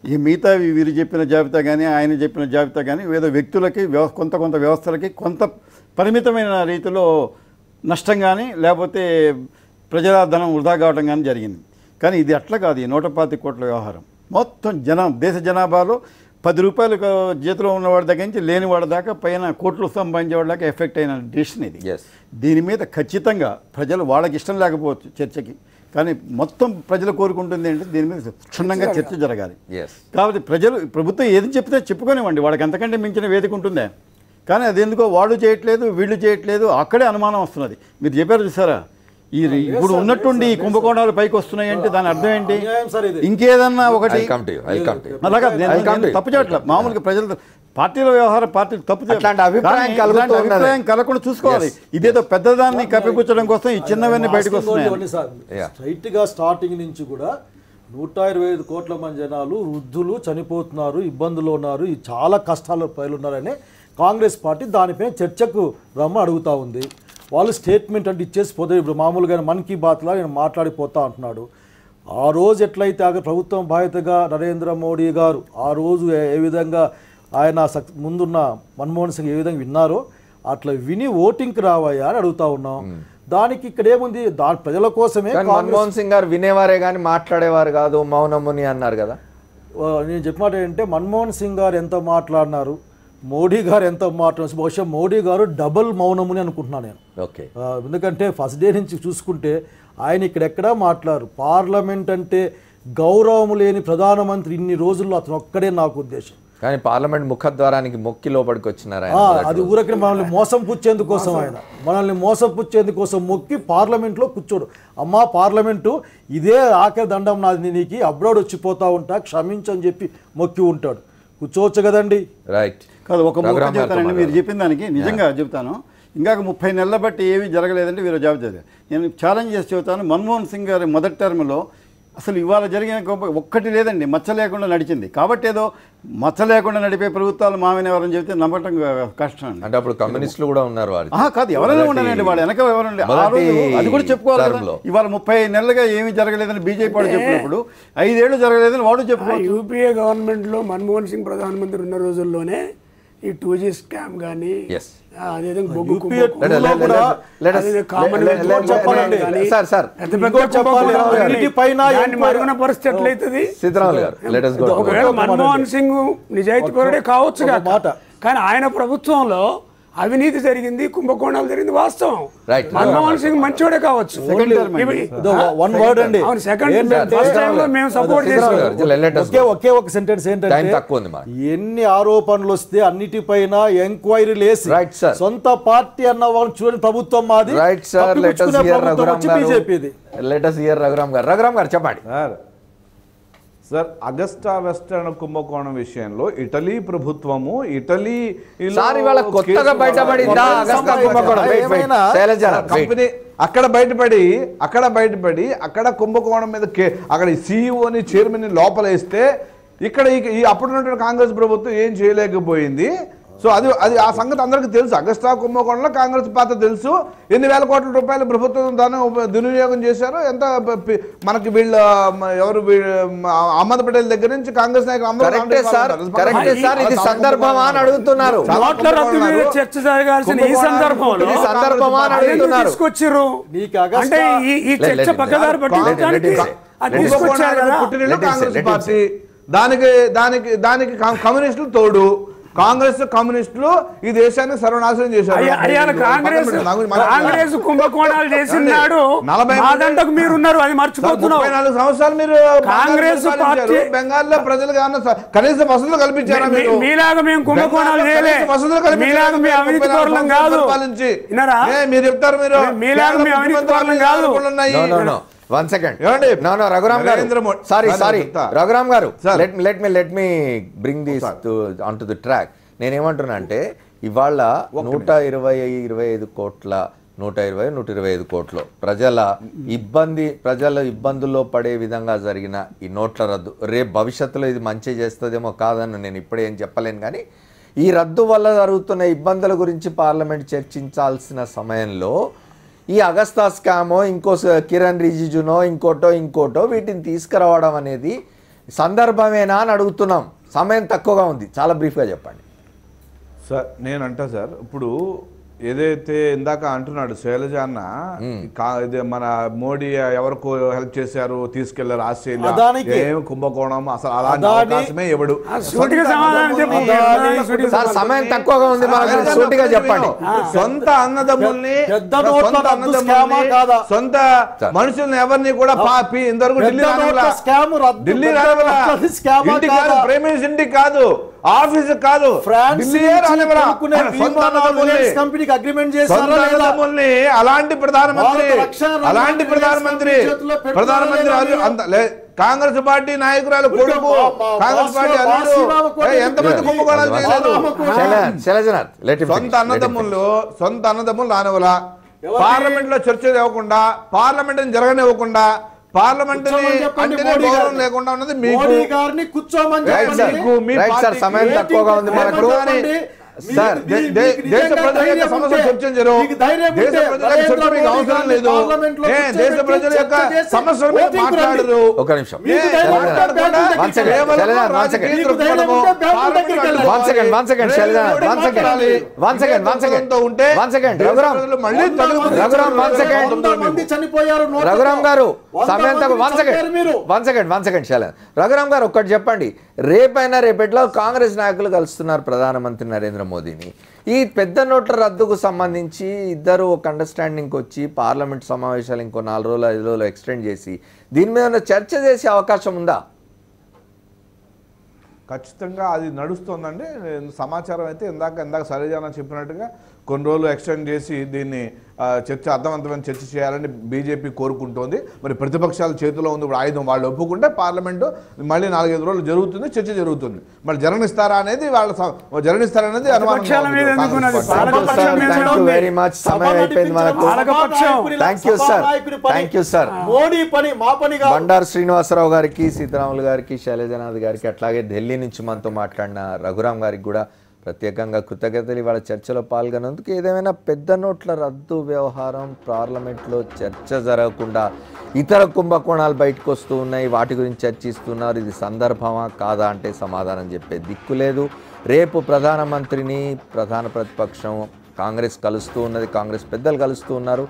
S4: ఈ మిగతా వీరు చెప్పిన జాబితా కానీ ఆయన చెప్పిన జాబితా కానీ ఏదో వ్యక్తులకి కొంత వ్యవస్థలకి కొంత పరిమితమైన రీతిలో నష్టం కానీ లేకపోతే ప్రజల ధనం వృధా కావడం కానీ జరిగింది. కానీ ఇది అట్లా కాదు. ఈ 125 కోట్ల వ్యవహారం మొత్తం దేశ జనాభాలో 10 రూపాయలు చేతిలో ఉన్నవాడి దగ్గర నుంచి లేని వాడి దాకా పైన కోట్లు సంపాదించేవాడి దాకా ఎఫెక్ట్ అయిన డిసిషన్ ఇది. దీని మీద ఖచ్చితంగా ప్రజలు వాళ్ళకి ఇష్టం లేకపోవచ్చు చర్చకి, కానీ మొత్తం ప్రజలు కోరుకుంటుంది ఏంటంటే దీని మీద క్షుణ్ణంగా చర్చ జరగాలి. కాబట్టి ప్రభుత్వం ఏది చెప్తే చెప్పుకోనివ్వండి, వాళ్ళకి అంతకంటే మించిన వేదిక ఉంటుందే. కానీ అది ఎందుకో వాళ్ళు చేయట్లేదు వీళ్ళు చేయట్లేదు, అక్కడే అనుమానం వస్తున్నది. మీరు చెప్పారు చూసారా, ఇప్పుడు ఉన్నట్టుండి ఈ కుంభకోణాలు పైకి వస్తున్నాయి అంటే దాని అర్థం ఏంటి? ఇంకేదన్నా ఒకటి అలాగా తప్పు చేయట్ల, మామూలుగా ప్రజలు పార్టీల వ్యవహారం పార్టీలు తప్పు అభిప్రాయం కలగకుండా చూసుకోవాలి. ఇదేదో పెద్దదాన్ని కప్పిపుచ్చడం కోసం ఈ చిన్నవన్నీ బయటకు వస్తున్నాయి.
S6: స్ట్రైట్ గా స్టార్టింగ్ నుంచి కూడా 125 కోట్ల మంది జనాలు వృద్ధులు చనిపోతున్నారు, ఇబ్బందులు ఉన్నారు, చాలా కష్టాల పైలు ఉన్నారని కాంగ్రెస్ పార్టీ దానిపైన చర్చకు అడుగుతూ ఉంది. వాళ్ళు స్టేట్మెంట్ అంటే ఇచ్చేసి పోతే ఇప్పుడు మామూలుగా మన్ కీ బాత్లా నేను మాట్లాడిపోతా అంటున్నాడు. ఆ రోజు ఎట్లయితే ప్రభుత్వం బాధ్యతగా నరేంద్ర మోడీ గారు ఆ రోజు ఏ విధంగా ఆయన ముందున్న మన్మోహన్ సింగ్ ఏ విధంగా విన్నారో అట్లా విని ఓటింగ్కి రావయ్యా అని అడుగుతా ఉన్నాం. దానికి ఇక్కడ ఏముంది, దాని ప్రజల కోసమే.
S1: మన్మోహన్ సింగ్ గారు వినేవారే కానీ మాట్లాడేవారు కాదు, మౌనముని అన్నారు కదా.
S6: నేను చెప్పినట్టు ఏంటంటే మన్మోహన్ సింగ్ గారు ఎంత మాట్లాడినారు, మోడీ గారు ఎంత మాట్లాడారు, బహుశా మోడీ గారు డబుల్ మౌనముని అనుకుంటున్నాను నేను.
S1: ఓకే,
S6: ఎందుకంటే ఫస్ట్ డే నుంచి చూసుకుంటే ఆయన ఇక్కడెక్కడా మాట్లాడారు. పార్లమెంట్ అంటే గౌరవం లేని ప్రధానమంత్రి ఇన్ని రోజుల్లో అతను ఒక్కడే నాకు ఉద్దేశం.
S1: కానీ పార్లమెంట్ ముఖద్వారానికి మొక్కి లోపలికి వచ్చినారు.
S6: అది ఊరకి మనల్ని మోసం పుచ్చేందుకోసం, ఆయన మనల్ని మోసం పుచ్చేందుకోసం మొక్కి పార్లమెంట్లో కూర్చోడు. అమ్మా పార్లమెంటు ఇదే ఆఖరి దండం నాది, నీకు అబ్రాడ్ వచ్చిపోతా ఉంటా, క్షమించని చెప్పి మొక్కి ఉంటాడు. కూర్చోవచ్చు కదండి.
S1: రైట్
S4: కాదు, ఒక ముక్క చెప్తానండి. మీరు చెప్పిన దానికి నిజంగా చెప్తాను. ఇంకాక 30 నెలల బట్టి ఏమీ జరగలేదంటే వీరు జాబితా. నేను ఛాలెంజ్ చేసి చెబుతాను, మన్మోహన్ సింగ్ గారి మొదటి టర్మ్లో అసలు ఇవాళ జరిగిన ఒక్కటి లేదండి, మచ్చ లేకుండా నడిచింది. కాబట్టి ఏదో మచ్చ లేకుండా నడిపే ప్రభుత్వాలు మామూలు ఎవరని చెబితే నమ్మటం కష్టం అండి.
S1: అంటే అప్పుడు కమ్యూనిస్టులు కూడా ఉన్నారు.
S4: కాదు, ఎవరైనా ఉన్నారండి, వాళ్ళు వెనక ఎవరండి, అది కూడా చెప్పుకోవాలి. ఇవాళ 30 నెలలుగా ఏమీ జరగలేదని బీజేపీ వాడు చెప్పినప్పుడు 5 ఏళ్ళు జరగలేదని వాడు చెప్పుకోవాలి.
S5: యూపీఏ గవర్నమెంట్లో మన్మోహన్ సింగ్ ప్రధానమంత్రి ఉన్న రోజుల్లోనే ఈ 2G స్కామ్ కానీ పరిస్థితి ఎట్లయితుంది. మన్మోహన్ సింగ్ నిజాయితీ పరుడే కావచ్చు, కానీ ఆయన ప్రభుత్వంలో అవినీతి జరిగింది, కుంభకోణాలు జరిగింది వాస్తవం.
S1: Right.
S5: మన్మోహన్ సింగ్ మంచోడే కావచ్చు.
S6: వన్ వర్డ్ అండి.
S5: అవును, సెకండ్ ఫస్ట్ టైం లో మేము సపోర్ట్ చేసాం.
S6: ఒకే ఒక సెంటెన్స్
S1: టైం
S6: ఏంటంటే
S1: తక్కువ ఉంది మాకు.
S6: ఎన్ని ఆరోపణలు వస్తే అన్నిటిపైన ఎంక్వైరీలు వేసి
S1: Right, sir.
S6: సొంత పార్టీ అన్న వాళ్ళని చూడని ప్రభుత్వం మాది.
S1: Right sir, let us hear Raghuram గారు.
S6: బీజేపీది.
S1: లెట్ us hear రఘురామ్ గారు. రఘురామ్ గారు చెప్పండి.
S7: సార్, అగస్టా వెస్టర్న్ కుంభకోణం విషయంలో ఇటలీ ప్రభుత్వము ఇటలీ
S1: సార్ ఇవాళ కొత్తగా బయటపడిందా అగస్టా కుంభకోణం? శైలజ
S7: కంపెనీ అక్కడ బయటపడి అక్కడ కుంభకోణం మీద అక్కడ సీఈఓని చైర్మన్ లోపల వేస్తే ఇక్కడ ఈ అప్పుడున్నటువంటి కాంగ్రెస్ ప్రభుత్వం ఏం చేయలేకపోయింది. సో అది ఆ సంగతి అందరికీ తెలుసు. అగస్టా కుంభకోణంలో కాంగ్రెస్ పాత్ర తెలుసు. ఎన్ని వేల కోట్ల రూపాయలు ప్రభుత్వం దాన్ని దుర్వినియోగం చేశారు. ఎంత మనకి వీళ్ళ ఎవరు అహ్మద్ పటేల్ దగ్గర నుంచి కాంగ్రెస్ నాయకులు
S1: ఇది సందర్భమా అని అడుగుతున్నారు.
S5: చర్చ జరగాల్సిన ఈ సందర్భంలో తీసుకొచ్చారు. అంటే ఈ చర్చ పక్కదారి పట్టించడానికి
S7: కాంగ్రెస్ పార్టీ దానికి కమ్యూనిస్టులు తోడు. కమ్యూనిస్టులు ఈ దేశాన్ని సర్వనాశనం చేశారు.
S5: కాంగ్రెస్ కుంభకోణాలు చేసినాడు. 40 మీరున్నారు, అది మర్చిపోతున్నారు.
S7: 34 సంవత్సరాలు మీరు
S5: కాంగ్రెస్ పార్టీ
S7: బెంగాల్లో ప్రజలకు కనీస వసతులు కల్పించారా?
S5: మీలాగా మేము కుంభకోణాలు చేయలే. మీలాగా మీ అవినీతి పరులం కాదు.
S7: మీరు చెప్తారు, మీరు
S5: మీలాగా మీ అవినీతి పరులం కాదు.
S1: One second. No, Raghuram garu. Sorry. Raghuram garu. Let me bring this onto the track. నేను ఏమంటున్నా అంటే ఇవాళ 125 కోట్ల 125 కోట్లు ప్రజల ఇబ్బందుల్లో పడే విధంగా జరిగిన ఈ నోట్ల రద్దు రేపు భవిష్యత్తులో ఇది మంచి చేస్తుందేమో కాదని నేను ఇప్పుడే ఏం చెప్పలేను. కానీ ఈ రద్దు వల్ల జరుగుతున్న ఇబ్బందుల గురించి పార్లమెంట్ చర్చించాల్సిన సమయంలో ఈ అగస్తా స్కామో ఇంకో కిరణ్ రిజిజునో ఇంకోటో వీటిని తీసుకురావడం అనేది సందర్భమేనా అని అడుగుతున్నాం. సమయం తక్కువగా ఉంది, చాలా బ్రీఫ్గా చెప్పండి.
S7: సార్ నేనంటా సార్, ఇప్పుడు ఏదైతే ఇందాక అంటున్నాడు శైలజ అన్న, మన మోడీ ఎవరికి హెల్ప్ చేశారు, తీసుకెళ్లారు ఆస్ట్రేలియా, ఏం కుంభకోణం, అసలు అలాంటి అవకాశమే ఎవడు.
S1: సమయం తక్కువగా ఉంది, సూటిగా చెప్పండి.
S7: సొంత అన్నదమ్ముల్ని సొంత మనుషుల్ని ఎవరిని కూడా ఇంతవరకు ఢిల్లీ ప్రైమ్ మినిస్టర్ ఇంటికి కాదు, ఆఫీస్ కాదు, అలాంటి ప్రధానమంత్రి కాంగ్రెస్ పార్టీ నాయకురాలు కొడుకు, కాంగ్రెస్ పార్టీ ఎంతమంది కుంభకోణాలు చేశారు. సొంత అన్నదమ్ములు రానివ్వలా, పార్లమెంట్ లో చర్చ ఇవ్వకుండా, పార్లమెంట్ జరగనివ్వకుండా, పార్లమెంట్ గౌరవం లేకుండా ఉన్నది మీకు.
S1: సమయం తక్కువగా ఉంది మనకు. సార్
S7: దేశ ప్రజల యొక్క సమస్య చర్చించరు, దేశ ప్రజల చర్చ మీకు అవసరం లేదు, దేశ ప్రజల యొక్క సమస్యల మీద మాట్లాడరు.
S1: ఒక నిమిషం రఘురామ్ గారు, సమయం రఘురామ్ గారు ఒక్కటి చెప్పండి. రేపెట్లో కాంగ్రెస్ నాయకులు కలుస్తున్నారు ప్రధానమంత్రి నరేంద్ర మోదీని. ఈ పెద్ద నోట్ల రద్దుకు సంబంధించి ఇద్దరు ఒక అండర్స్టాండింగ్కి వచ్చి పార్లమెంట్ సమావేశాలు ఇంకో 4 రోజులు 5 రోజులు ఎక్స్టెండ్ చేసి దీని మీద చర్చ చేసే అవకాశం ఉందా?
S7: ఖచ్చితంగా అది నడుస్తుందండి. సమాచారం అయితే ఇందాక సరిజాన చెప్పినట్టుగా కొన్ని రోజులు ఎక్స్టెండ్ చేసి దీన్ని చర్చ అర్థవంతమైన చర్చ చేయాలని బీజేపీ కోరుకుంటోంది. మరి ప్రతిపక్షాల చేతిలో ఉంది ఇప్పుడు ఆయుధం. వాళ్ళు ఒప్పుకుంటే పార్లమెంటు మళ్ళీ 4-5 రోజులు జరుగుతుంది, చర్చ జరుగుతుంది. మరి జరగనిస్తారనేది అనుమానం.
S1: బండారు శ్రీనివాసరావు గారికి, సీతారాములు గారికి, శైలజనాథ్ గారికి, అట్లాగే ఢిల్లీ నుంచి మనతో మాట్లాడిన రఘురామ్ గారికి కూడా ప్రత్యేకంగా కృతజ్ఞతలు. ఇవాళ చర్చలో పాల్గొన్నందుకు. ఏదేమైనా పెద్ద నోట్ల రద్దు వ్యవహారం పార్లమెంట్లో చర్చ జరగకుండా ఇతర కుంభకోణాలు బయటకు వస్తూ ఉన్నాయి, వాటి గురించి చర్చిస్తున్నారు. ఇది సందర్భమా కాదా అంటే సమాధానం చెప్పే దిక్కు లేదు. రేపు ప్రధానమంత్రిని ప్రధాన ప్రతిపక్షం కాంగ్రెస్ కలుస్తూ ఉన్నది, కాంగ్రెస్ పెద్దలు కలుస్తూ ఉన్నారు.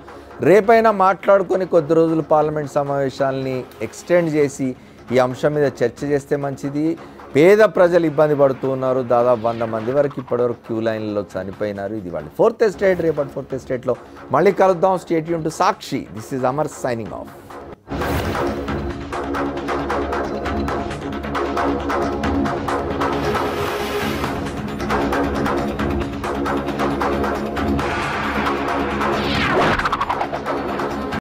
S1: రేపైనా మాట్లాడుకొని కొద్ది రోజులు పార్లమెంట్ సమావేశాలని ఎక్స్టెండ్ చేసి ఈ అంశం మీద చర్చ చేస్తే మంచిది. పేద ప్రజలు ఇబ్బంది పడుతూ ఉన్నారు. దాదాపు 100 మంది వరకు ఇప్పటివరకు క్యూ లైన్లలో చనిపోయినారు. ఇది వాళ్ళు 4th ఎస్టేట్. రేపటి 4th ఎస్టేట్లో మళ్ళీ కలుద్దాం. Stay tune to Sakshi. This is Amar signing off.